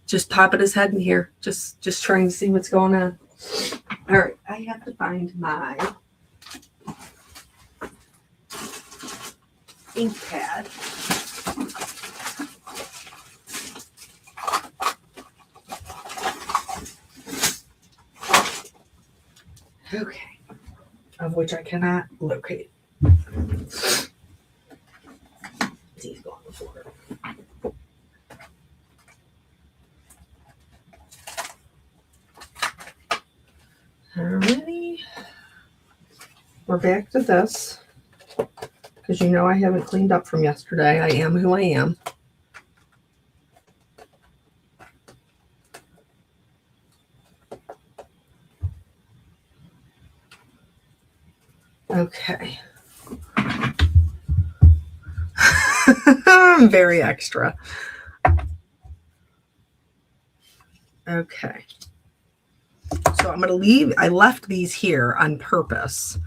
Speaker 1: Just popping his head in here. Just trying to see what's going on. All right, I have to find my ink pad. Okay, of which I cannot locate. These go on the floor. Alrighty, we're back to this because you know I haven't cleaned up from yesterday. I am who I am. Okay. I'm very extra. Okay. So I'm going to leave, I left these here on purpose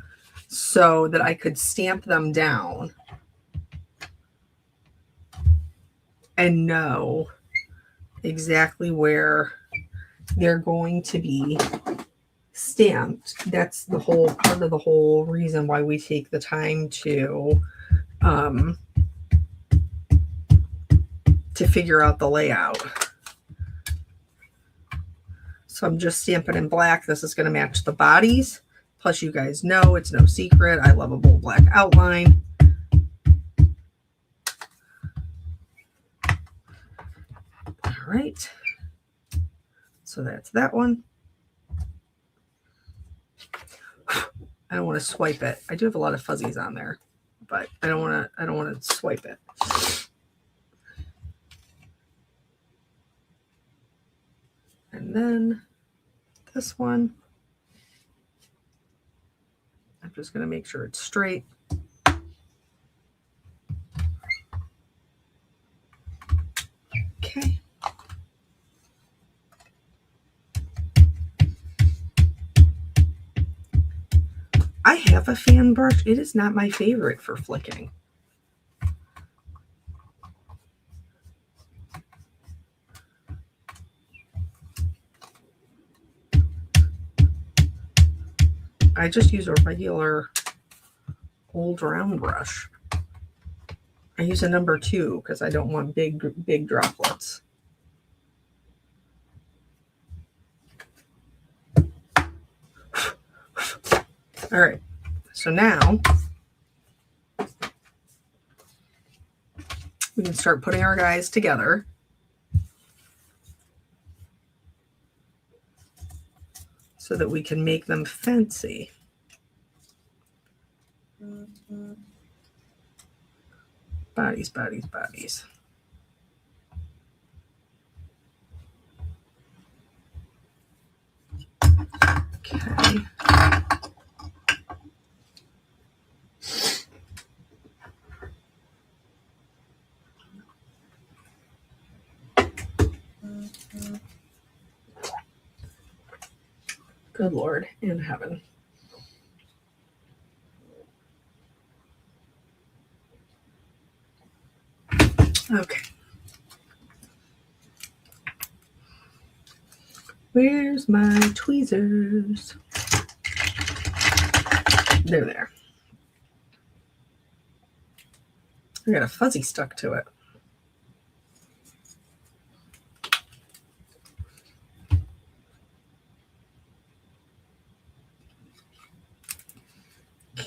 Speaker 1: so that I could stamp them down and know exactly where they're going to be stamped. That's the whole part of the whole reason why we take the time to figure out the layout. So I'm just stamping in black. This is going to match the bodies. Plus, you guys know it's no secret. I love a bold black outline. All right. So that's that one. I don't want to swipe it. I do have a lot of fuzzies on there, but I don't want to swipe it. And then this one, I'm just going to make sure it's straight. Okay. I have a fan brush. It is not my favorite for flicking. I just use a regular old round brush. I use a number 2 because I don't want big droplets. All right, so now we can start putting our guys together. So that we can make them fancy. Bodies, bodies, bodies. Okay. Good Lord in heaven. Okay. Where's my tweezers? They're there. I got a fuzzy stuck to it.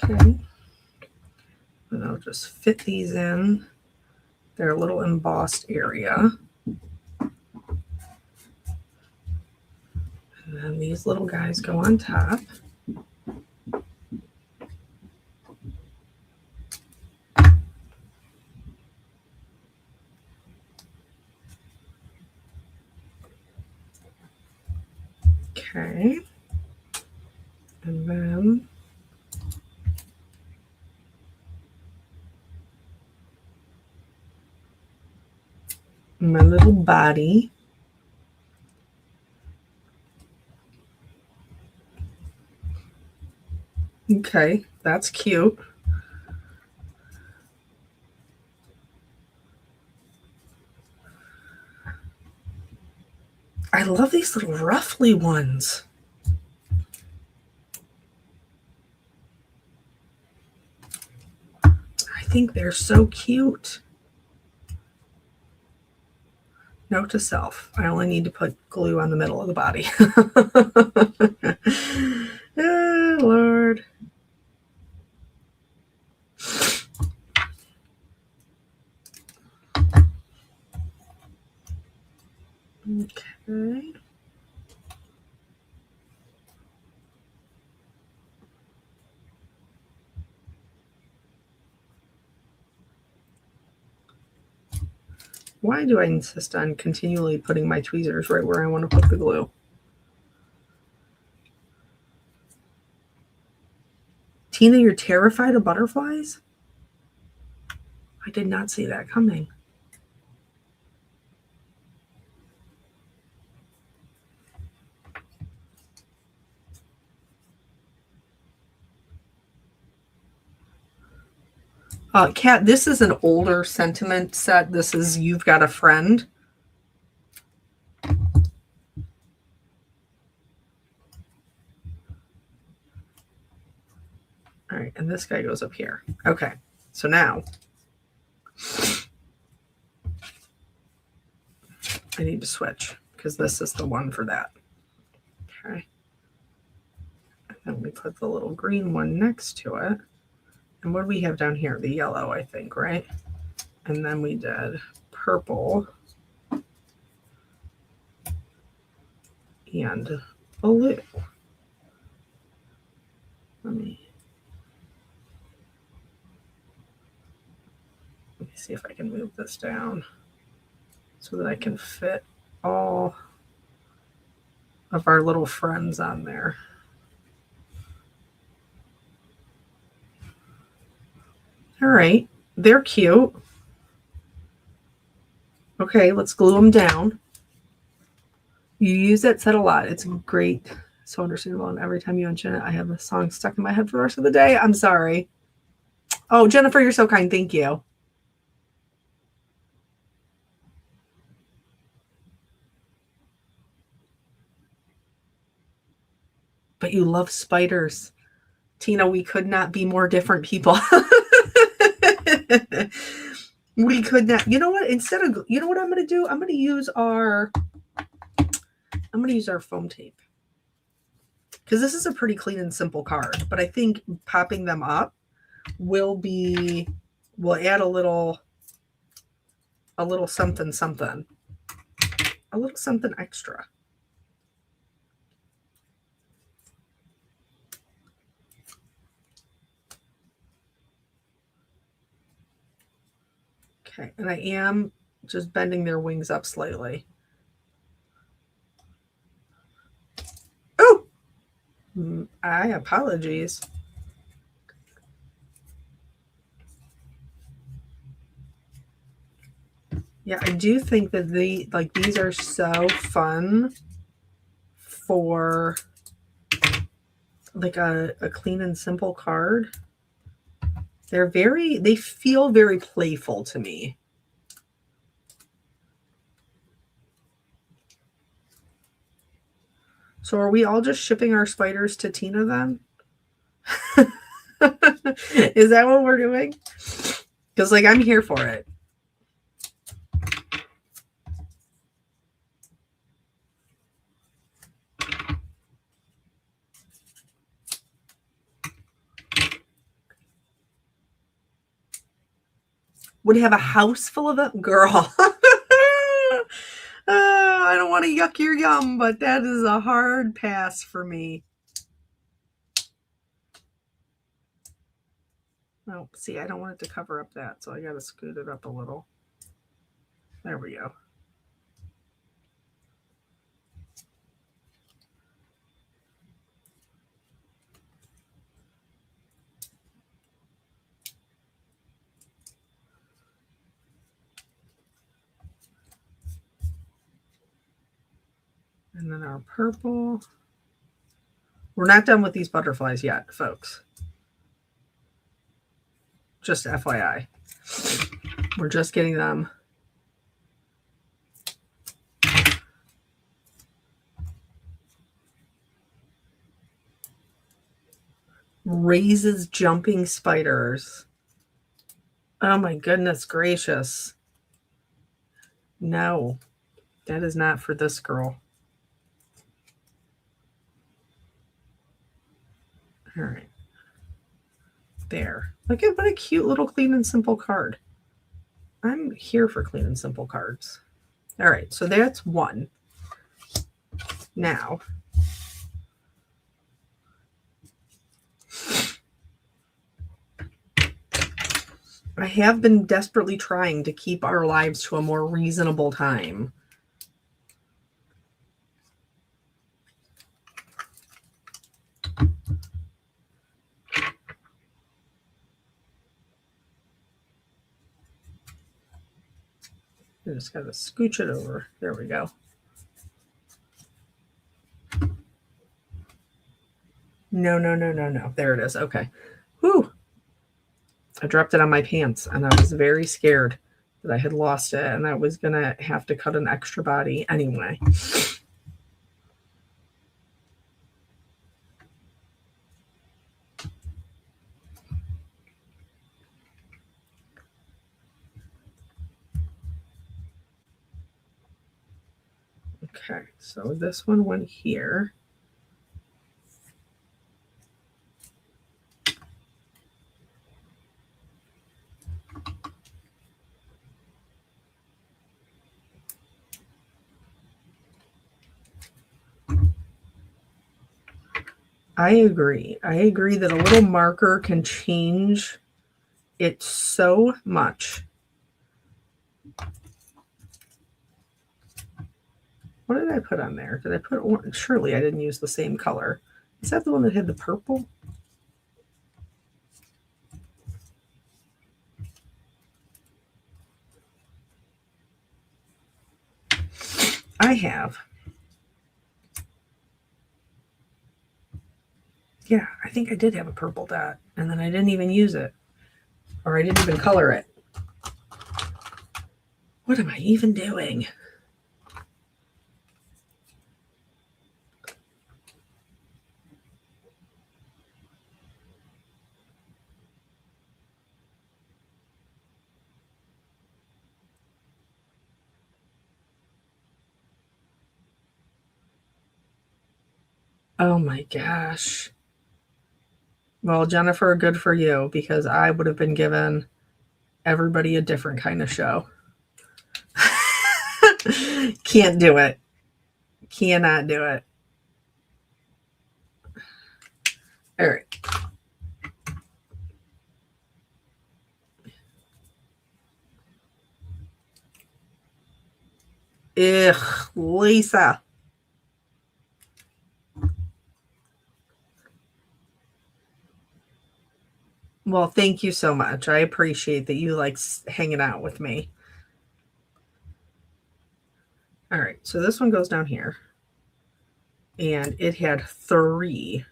Speaker 1: Okay. And I'll just fit these in their little embossed area. And then these little guys go on top. Okay. And then my little body. Okay, that's cute. I love these little ruffly ones. I think they're so cute. Note to self, I only need to put glue on the middle of the body. Oh, Lord. Okay. Why do I insist on continually putting my tweezers right where I want to put the glue? Tina, you're terrified of butterflies? I did not see that coming. Kat, this is an older sentiment set. This is You've Got a Friend. All right, and this guy goes up here. Okay, so now I need to switch because this is the one for that. Okay. And then we put the little green one next to it. And what do we have down here? The yellow, I think, right? And then we did purple and blue. Let me see if I can move this down so that I can fit all of our little friends on there. All right, they're cute. Okay, let's glue them down. You use that set a lot. It's great, so understandable. And every time you mention it, I have a song stuck in my head for the rest of the day. I'm sorry. Oh, Jennifer, you're so kind. Thank you. But you love spiders. Tina, we could not be more different people. We could not. You know what? Instead of, you know what I'm going to do? I'm going to use our foam tape. Because this is a pretty clean and simple card. But I think popping them up will add a little something, a little something extra. Okay, and I am just bending their wings up slightly. Oh, I apologies. Yeah, I do think that these are so fun for like a clean and simple card. They feel very playful to me. So are we all just shipping our spiders to Tina then? Is that what we're doing? Because like I'm here for it. Would you have a house full of them? Girl. I don't want to yuck your yum, but that is a hard pass for me. Oh, see, I don't want it to cover up that, so I got to scoot it up a little. There we go. And then our purple. We're not done with these butterflies yet, folks. Just FYI. We're just getting them. Raises jumping spiders. Oh my goodness gracious. No, that is not for this girl. All right. There. Look at what a cute little clean and simple card. I'm here for clean and simple cards. All right, so that's one. Now, I have been desperately trying to keep our lives to a more reasonable time. I just got to scooch it over. There we go. No. There it is. Okay. Whew. I dropped it on my pants and I was very scared that I had lost it and I was going to have to cut an extra body anyway. Okay, so this one went here. I agree. I agree that a little marker can change it so much. What did I put on there? Did I put orange? Surely I didn't use the same color. Is that the one that had the purple? I have. Yeah, I think I did have a purple dot, and then I didn't even use it. Or I didn't even color it. What am I even doing? Oh my gosh. Well, Jennifer, good for you, because I would have been given everybody a different kind of show. Can't do it. Cannot do it. All right. Ugh, Lisa. Well, thank you so much. I appreciate that you like hanging out with me. All right, so this one goes down here. And it had 3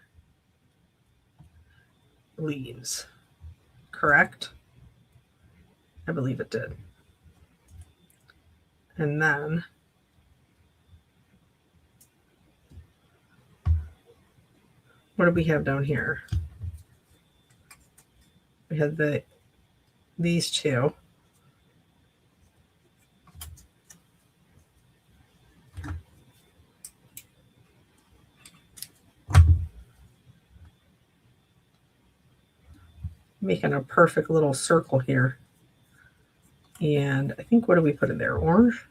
Speaker 1: leaves, correct? I believe it did. And then what do we have down here? We had these 2. Making a perfect little circle here. And I think, what do we put in there? Orange?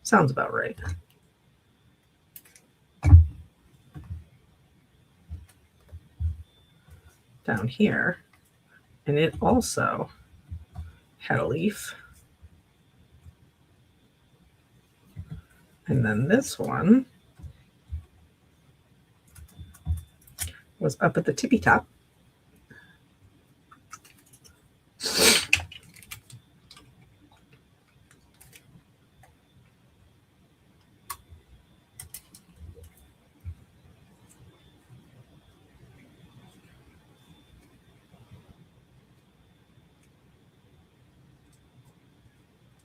Speaker 1: Sounds about right. Down here. And it also had a leaf. And then this one was up at the tippy top.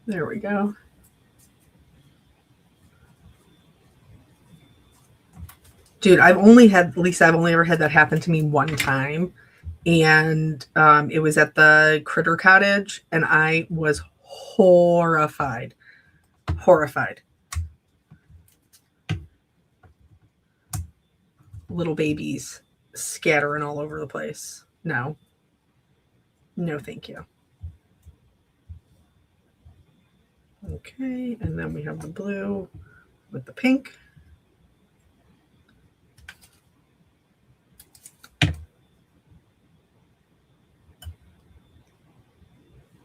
Speaker 1: There we go. Dude, I've only ever had that happen to me one time. And it was at the Critter Cottage, and I was horrified. Horrified. Little babies scattering all over the place. No. No, thank you. Okay, and then we have the blue with the pink.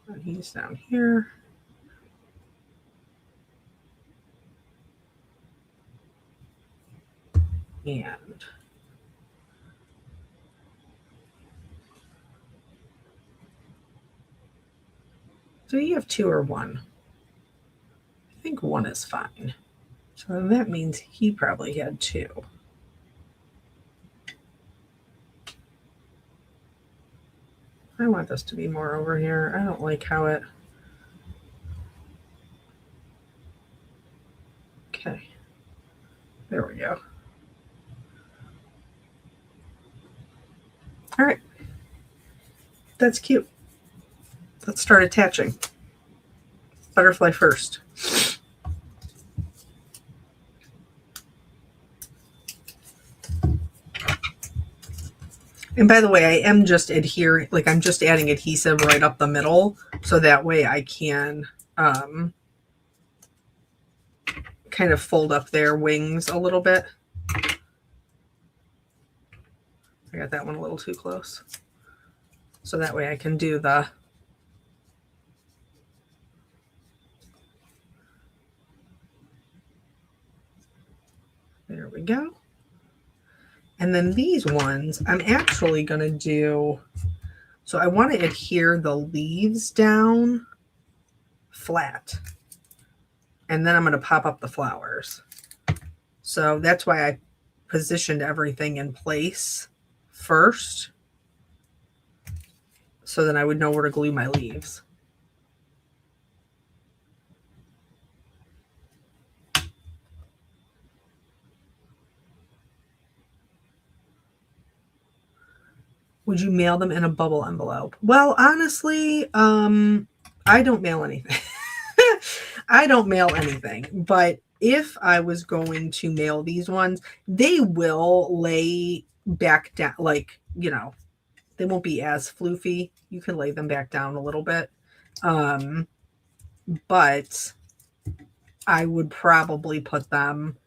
Speaker 1: And he's down here. And do you have 2 or 1? I think 1 is fine. So that means he probably had 2. I want this to be more over here. I don't like how it... Okay. There we go. All right. That's cute. Let's start attaching. Butterfly first. And by the way, I am just adhering, like I'm just adding adhesive right up the middle, so that way I can kind of fold up their wings a little bit. I got that one a little too close. So that way I can do the... There we go. And then these ones, I'm actually going to do... So I want to adhere the leaves down flat. And then I'm going to pop up the flowers. So that's why I positioned everything in place first, so then I would know where to glue my leaves. Would you mail them in a bubble envelope? Well, honestly, I don't mail anything. I don't mail anything, but if I was going to mail these ones, they will lay back down, like, you know, they won't be as floofy. You can lay them back down a little bit. But I would probably put them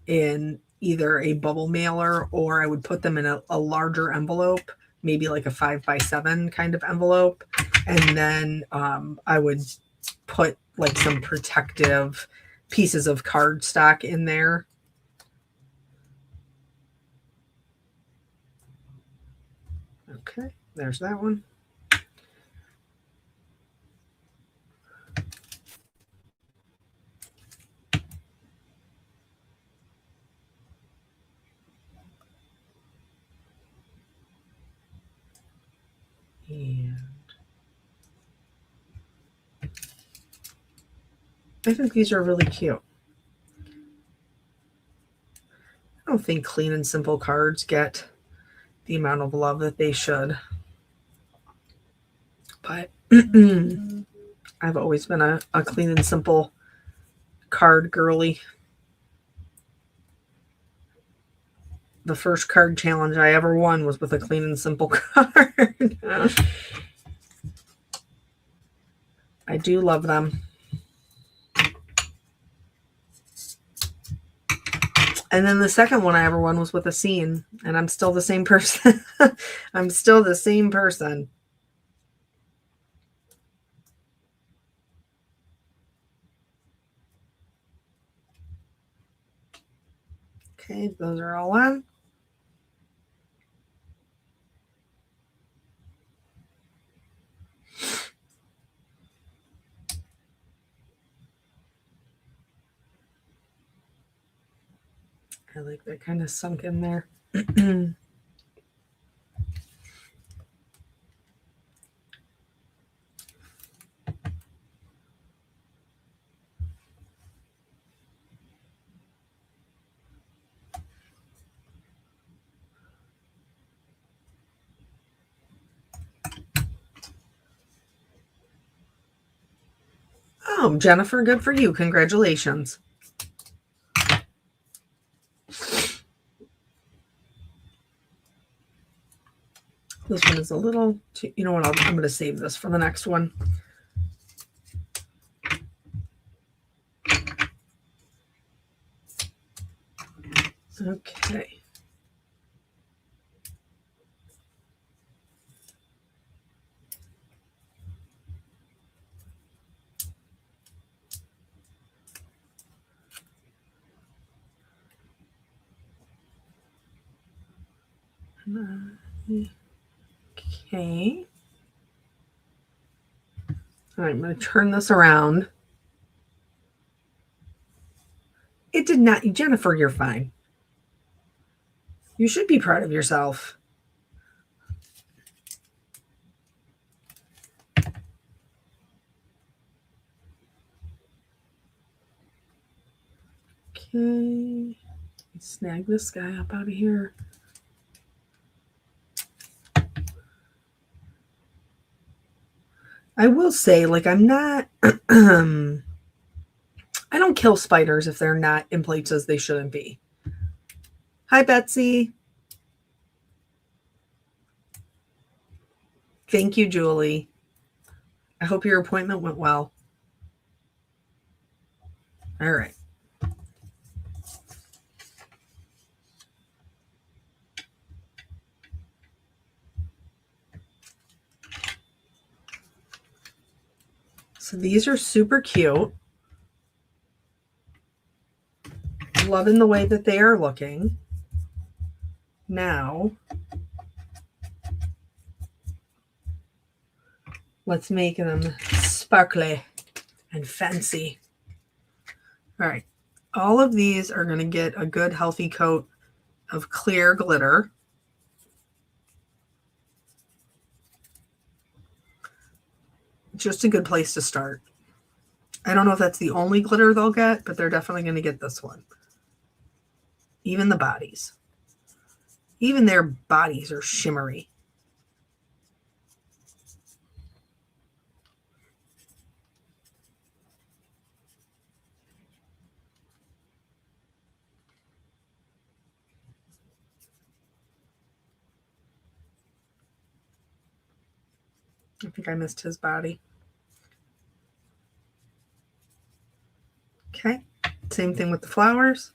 Speaker 1: in either a bubble mailer, or I would put them in a larger envelope, maybe like a 5x7 kind of envelope. And then I would put like some protective pieces of cardstock in there. Okay, there's that one. And I think these are really cute. I don't think clean and simple cards get the amount of love that they should. But I've always been a clean and simple card girly. The first card challenge I ever won was with a clean and simple card. I do love them. And then the second one I ever won was with a scene, and I'm still the same person. I'm still the same person. Okay, those are all on. I like that kind of sunk in there. Oh, Jennifer, good for you. Congratulations. This one is a little too, you know what, I'm going to save this for the next one. Okay. Okay. All right, I'm going to turn this around. It did not, Jennifer, you're fine. You should be proud of yourself. Okay. Snag this guy up out of here. I will say, like, I'm not, I don't kill spiders if they're not in places they shouldn't be. Hi, Betsy. Thank you, Julie. I hope your appointment went well. All right. So these are super cute. Loving the way that they are looking. Now, let's make them sparkly and fancy. All right. All of these are going to get a good healthy coat of clear glitter. Just a good place to start. I don't know if that's the only glitter they'll get, but they're definitely going to get this one. Even the bodies. Even their bodies are shimmery. I think I missed his body. Okay, same thing with the flowers.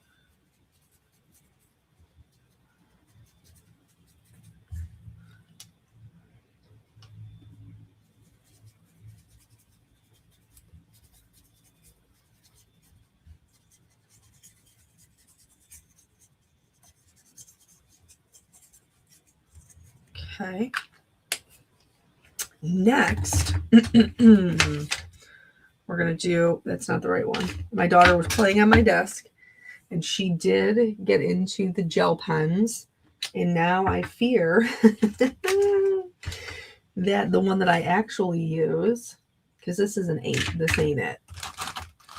Speaker 1: Okay. Next, we're going to do, that's not the right one. My daughter was playing on my desk and she did get into the gel pens. And now I fear that the one that I actually use, because this is an 8, this ain't it.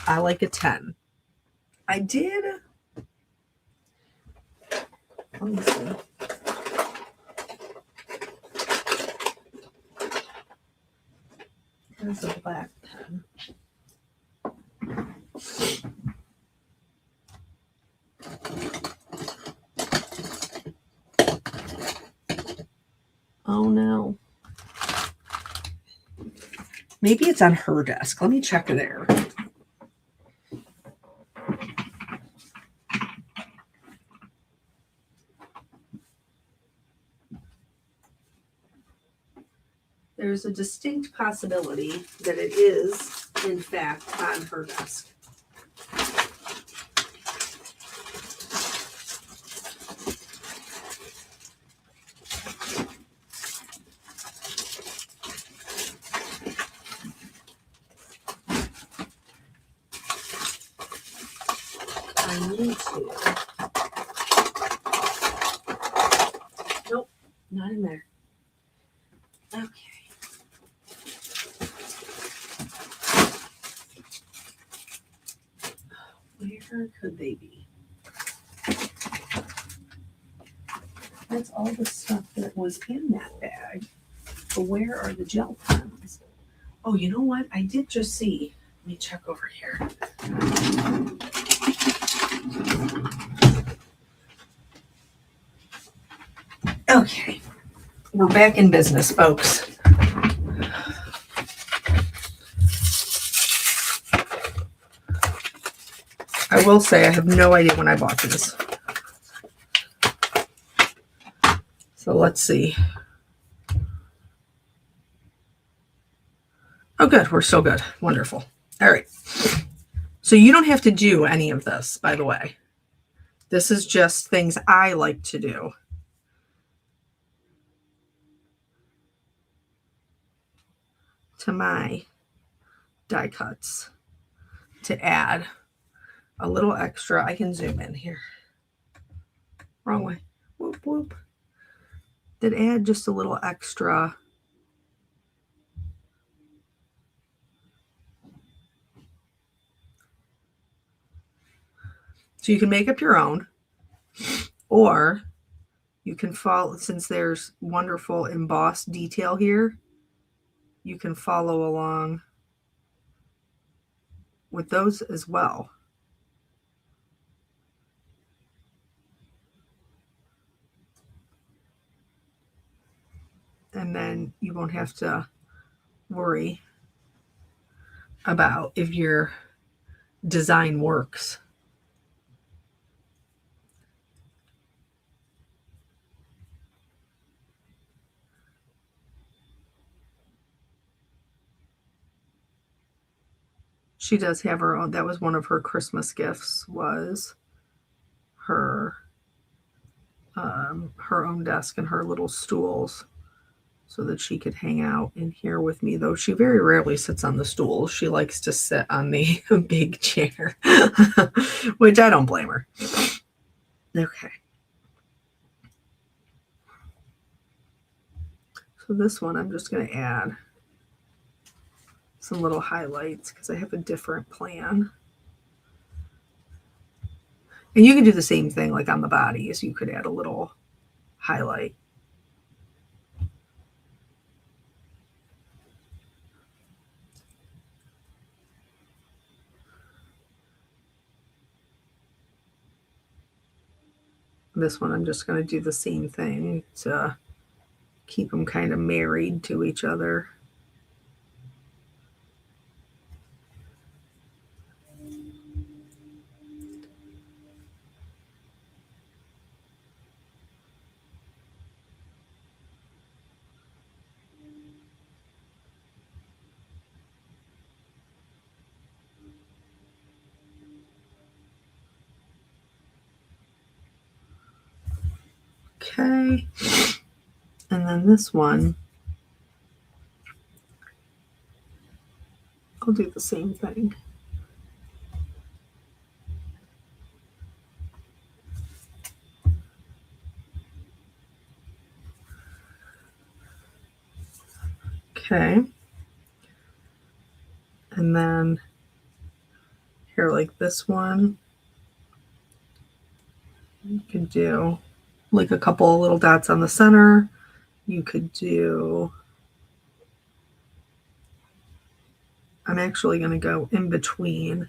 Speaker 1: I like a 10. I did. Let me see. There's a black pen. Oh no. Maybe it's on her desk. Let me check there. There's a distinct possibility that it is, in fact, on her desk. I need to. Nope, not in there. Okay. Where could they be? That's all the stuff that was in that bag. But where are the gel pens? Oh, you know what? I did just see Let me check over here. Okay, we're back in business, folks. I will say I have no idea when I bought these. So let's see. Oh, good. We're still good. Wonderful. All right. So you don't have to do any of this, by the way. This is just things I like to do. To my die cuts to add a little extra. I can zoom in here. Wrong way. Whoop, whoop. That add just a little extra. So you can make up your own, or you can follow, since there's wonderful embossed detail here, you can follow along with those as well. And then you won't have to worry about if your design works. She does have her own. That was one of her Christmas gifts, was her own desk and her little stools, so that she could hang out in here with me, though she very rarely sits on the stool. She likes to sit on the big chair, which I don't blame her. Okay. So this one, I'm just going to add some little highlights because I have a different plan. And you can do the same thing like on the bodies. You could add a little highlight. This one, I'm just going to do the same thing to keep them kind of married to each other. Okay. And then this one, I'll do the same thing. Okay. And then here, like this one, you could do like a couple of little dots on the center. You could do, I'm actually going to go in between.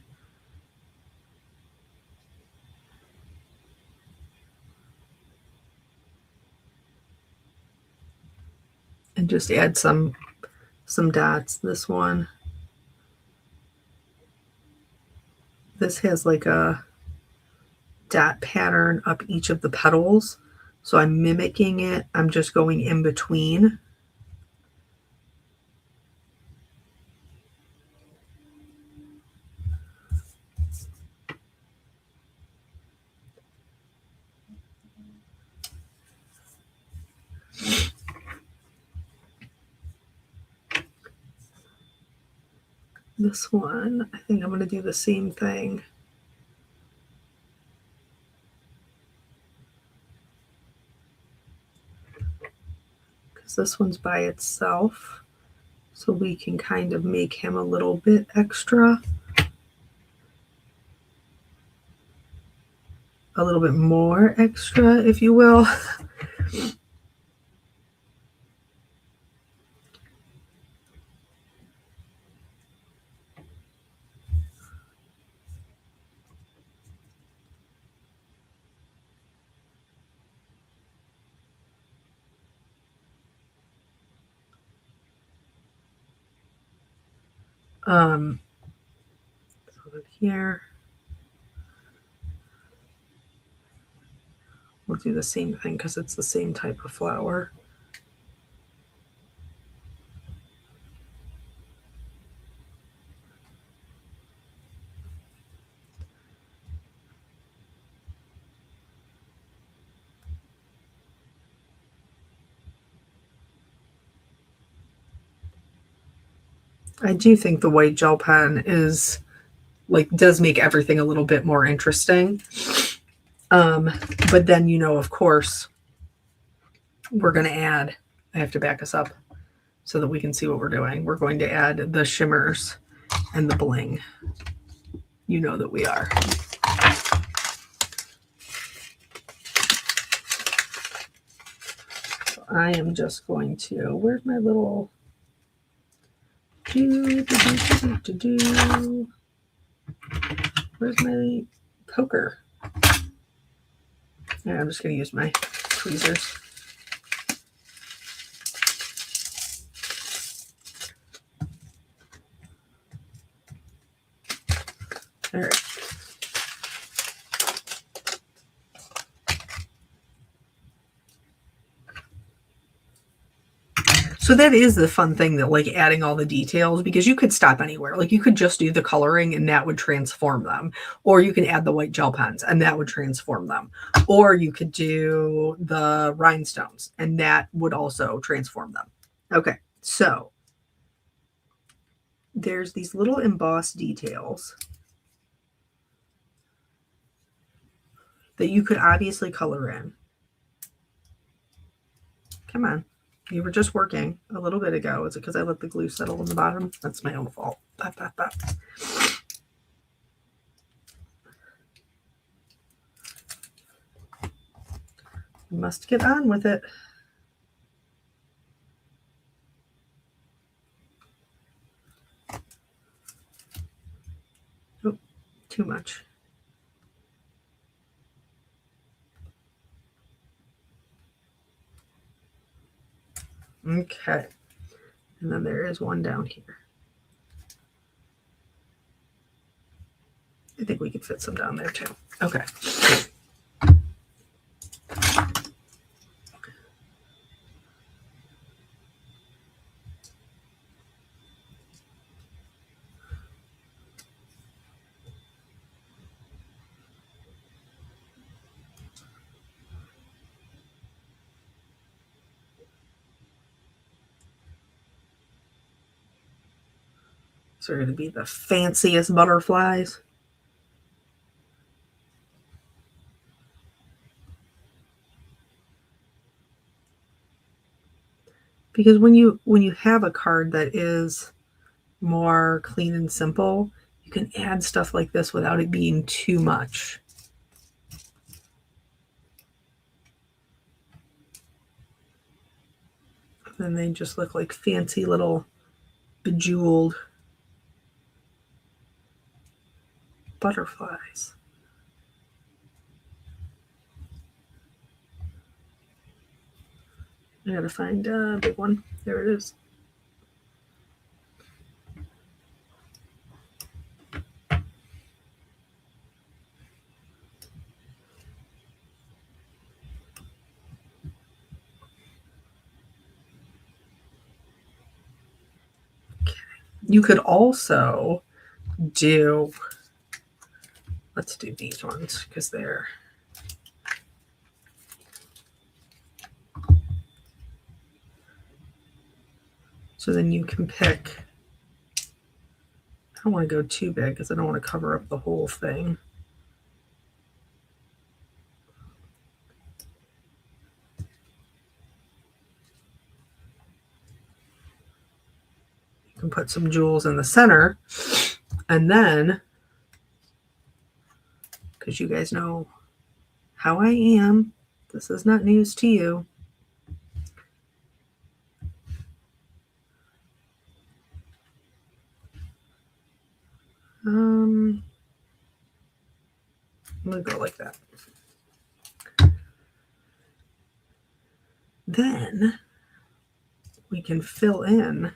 Speaker 1: And just add some dots. This one, this has like a dot pattern up each of the petals. So I'm mimicking it. I'm just going in between. This one, I think I'm going to do the same thing. Because this one's by itself. So we can kind of make him a little bit extra. A little bit more extra, if you will. So here, we'll do the same thing because it's the same type of flower. I do think the white gel pen is like does make everything a little bit more interesting. But then, of course, we're going to add, I have to back us up so that we can see what we're doing. We're going to add the shimmers and the bling. You know that we are. So I am just going to, where's my little where's my poker? Yeah, I'm just going to use my tweezers. All right. So that is the fun thing, that like adding all the details, because you could stop anywhere. Like you could just do the coloring and that would transform them. Or you can add the white gel pens and that would transform them. Or you could do the rhinestones and that would also transform them. Okay, so there's these little embossed details that you could obviously color in. Come on. You were just working a little bit ago. Is it because I let the glue settle on the bottom? That's my own fault. You must get on with it. Oh, too much. Okay. And then there is one down here. I think we could fit some down there too. Okay. So they're going to be the fanciest butterflies. Because when you have a card that is more clean and simple, you can add stuff like this without it being too much. Then they just look like fancy little bejeweled butterflies. I gotta find a big one. There it is. Okay. You could also do, let's do these ones because they're, so then you can pick, I don't want to go too big because I don't want to cover up the whole thing. You can put some jewels in the center, and then, because you guys know how I am, this is not news to you. I'm gonna go like that. Then we can fill in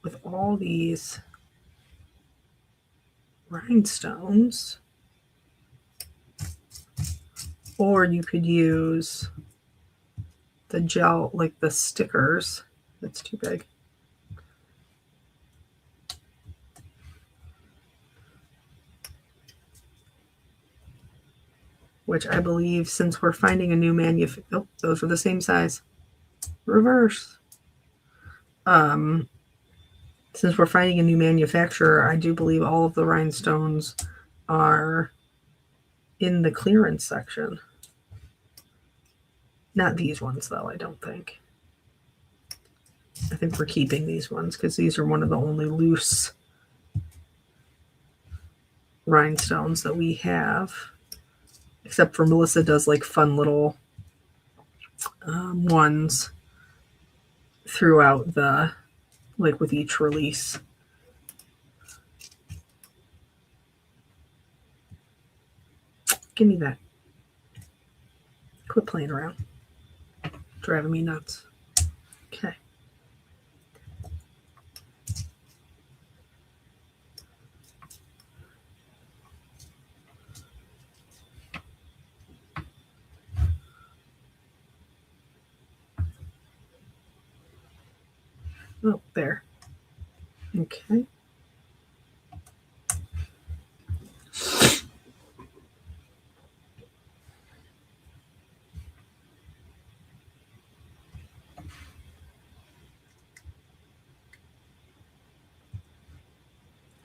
Speaker 1: with all these rhinestones, or you could use the gel, like the stickers. That's too big. Which I believe, since we're finding a new oh, those are the same size. Reverse. Since we're finding a new manufacturer, I do believe all of the rhinestones are in the clearance section. Not these ones, though, I don't think. I think we're keeping these ones because these are one of the only loose rhinestones that we have. Except for Melissa does like fun little ones throughout the, like with each release. Give me that. Quit playing around. Driving me nuts. Okay. Oh, there. Okay.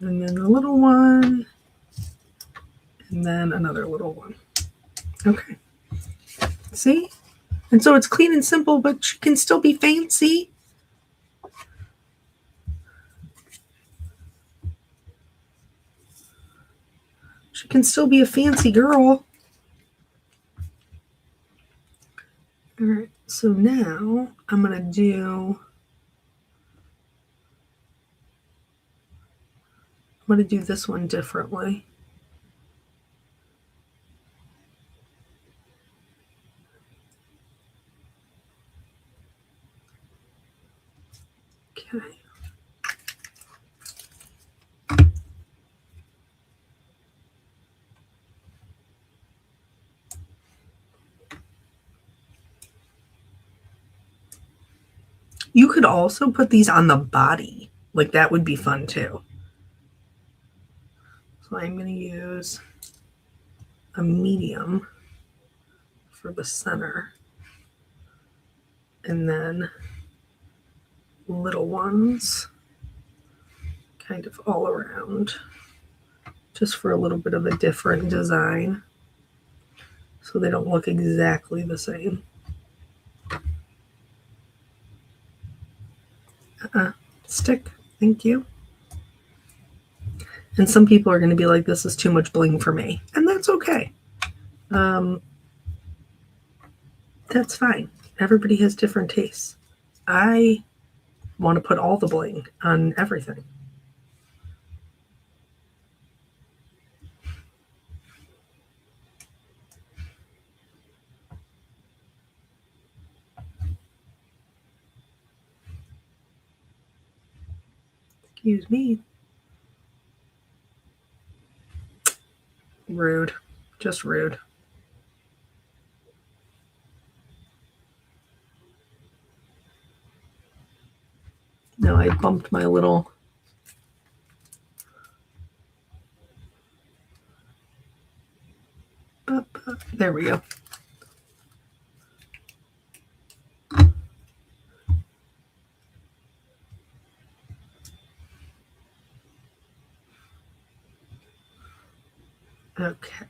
Speaker 1: And then a little one. And then another little one. Okay. See? And so it's clean and simple, but she can still be fancy. She can still be a fancy girl. All right. So now I'm going to do this one differently. Okay. You could also put these on the body. Like that would be fun too. So I'm going to use a medium for the center. And then little ones kind of all around, just for a little bit of a different design so they don't look exactly the same. Stick, thank you. And some people are going to be like, this is too much bling for me, and that's okay. That's fine. Everybody has different tastes. I want to put all the bling on everything. Excuse me. Rude. Just rude. No, I bumped my little... There we go. Okay.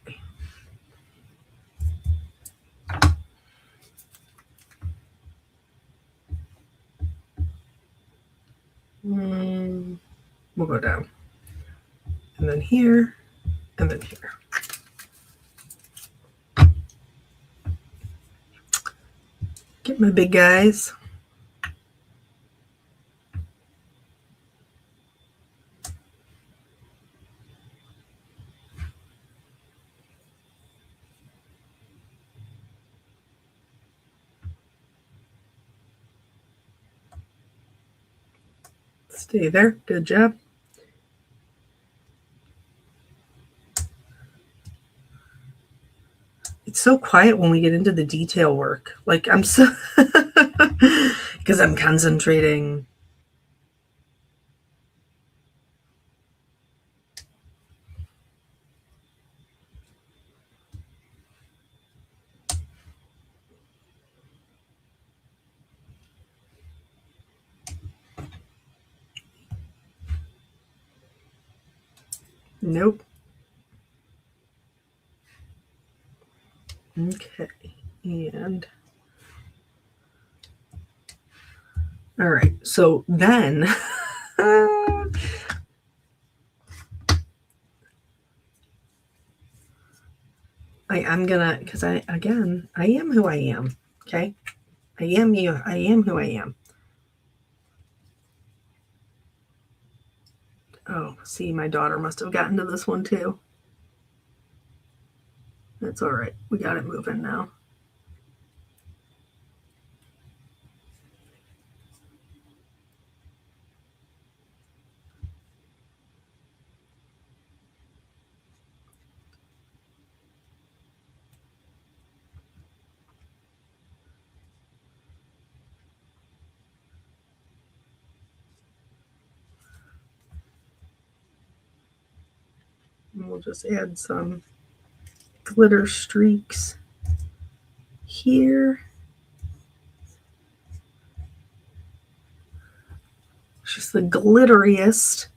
Speaker 1: We'll go down. And then here, and then here. Get my big guys. Stay there. Good job. It's so quiet when we get into the detail work. Like I'm so, because I'm concentrating. Nope. Okay. And all right. So then I'm gonna, because I am who I am. Okay. I am you. I am who I am. Oh, see, my daughter must have gotten to this one too. That's all right. We got it moving now. And we'll just add some glitter streaks here. It's just the glitteriest.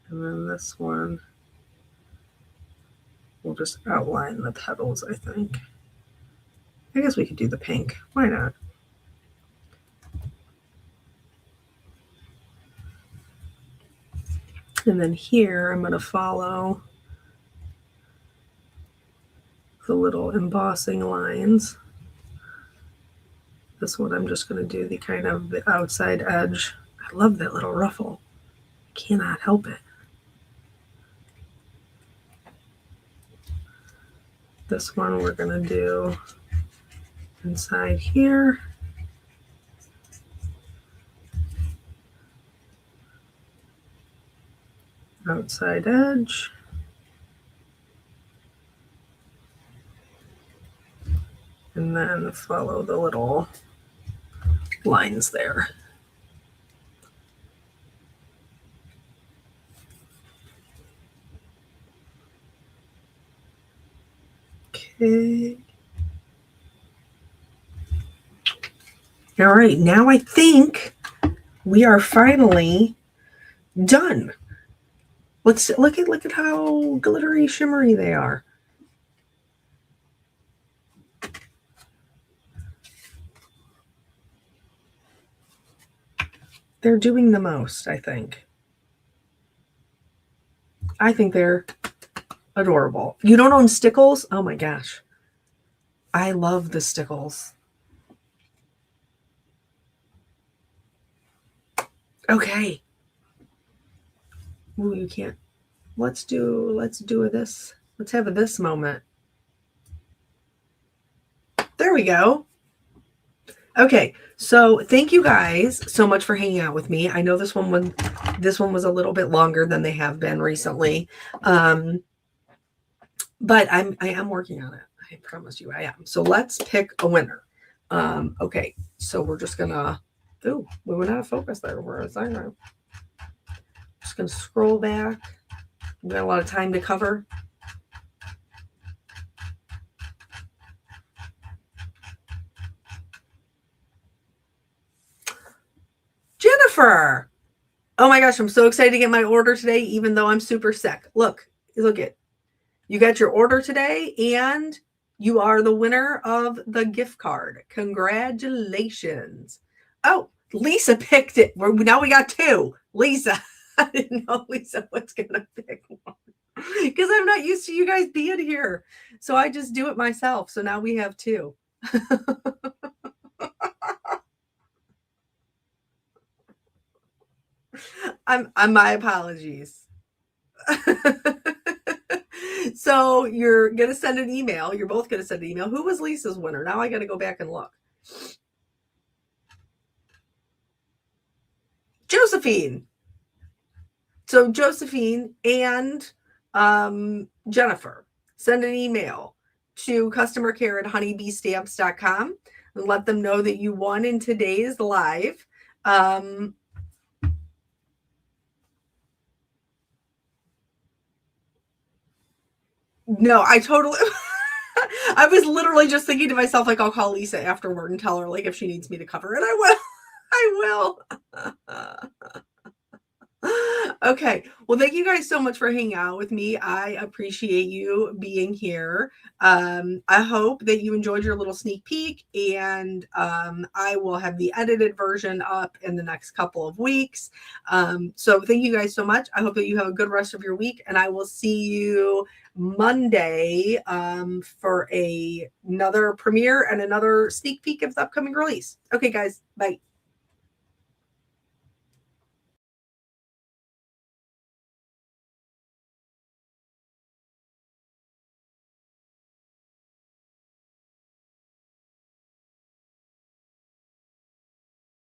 Speaker 1: And then this one, we'll just outline the petals, I think. I guess we could do the pink. Why not? And then here, I'm going to follow the little embossing lines. This one, I'm just going to do the kind of the outside edge. I love that little ruffle. Cannot help it. This one we're going to do inside here. Outside edge. And then follow the little lines there. Okay. All right, now I think we are finally done. Let's look at how glittery shimmery they are. They're doing the most, I think. I think they're adorable. You don't own stickles? Oh my gosh. I love the stickles. Okay. Ooh, you can't. Let's do this. Let's have a this moment. There we go. Okay, so thank you guys so much for hanging out with me. I know this one was a little bit longer than they have been recently, but I am working on it. I promise you I am. So let's pick a winner. Okay, so we're just gonna. Ooh, we went out of focus there for a second. Just gonna scroll back. We got a lot of time to cover. Jennifer. Oh my gosh, I'm so excited to get my order today, even though I'm super sick. Look it. You got your order today, and you are the winner of the gift card. Congratulations. Oh, Lisa picked it. Now we got two. Lisa. I didn't know Lisa was going to pick one because I'm not used to you guys being here. So I just do it myself. So now we have two. I'm my apologies. So you're going to send an email. You're both going to send an email. Who was Lisa's winner? Now I got to go back and look. Josephine. So Josephine and Jennifer, send an email to customercare@honeybeestamps.com and let them know that you won in today's live. No, I totally I was literally just thinking to myself, like, I'll call Lisa afterward and tell her, like, if she needs me to cover it. I will. I will. Okay. Well, thank you guys so much for hanging out with me. I appreciate you being here. I hope that you enjoyed your little sneak peek, and I will have the edited version up in the next couple of weeks. So thank you guys so much. I hope that you have a good rest of your week, and I will see you Monday for another premiere and another sneak peek of the upcoming release. Okay, guys. Bye.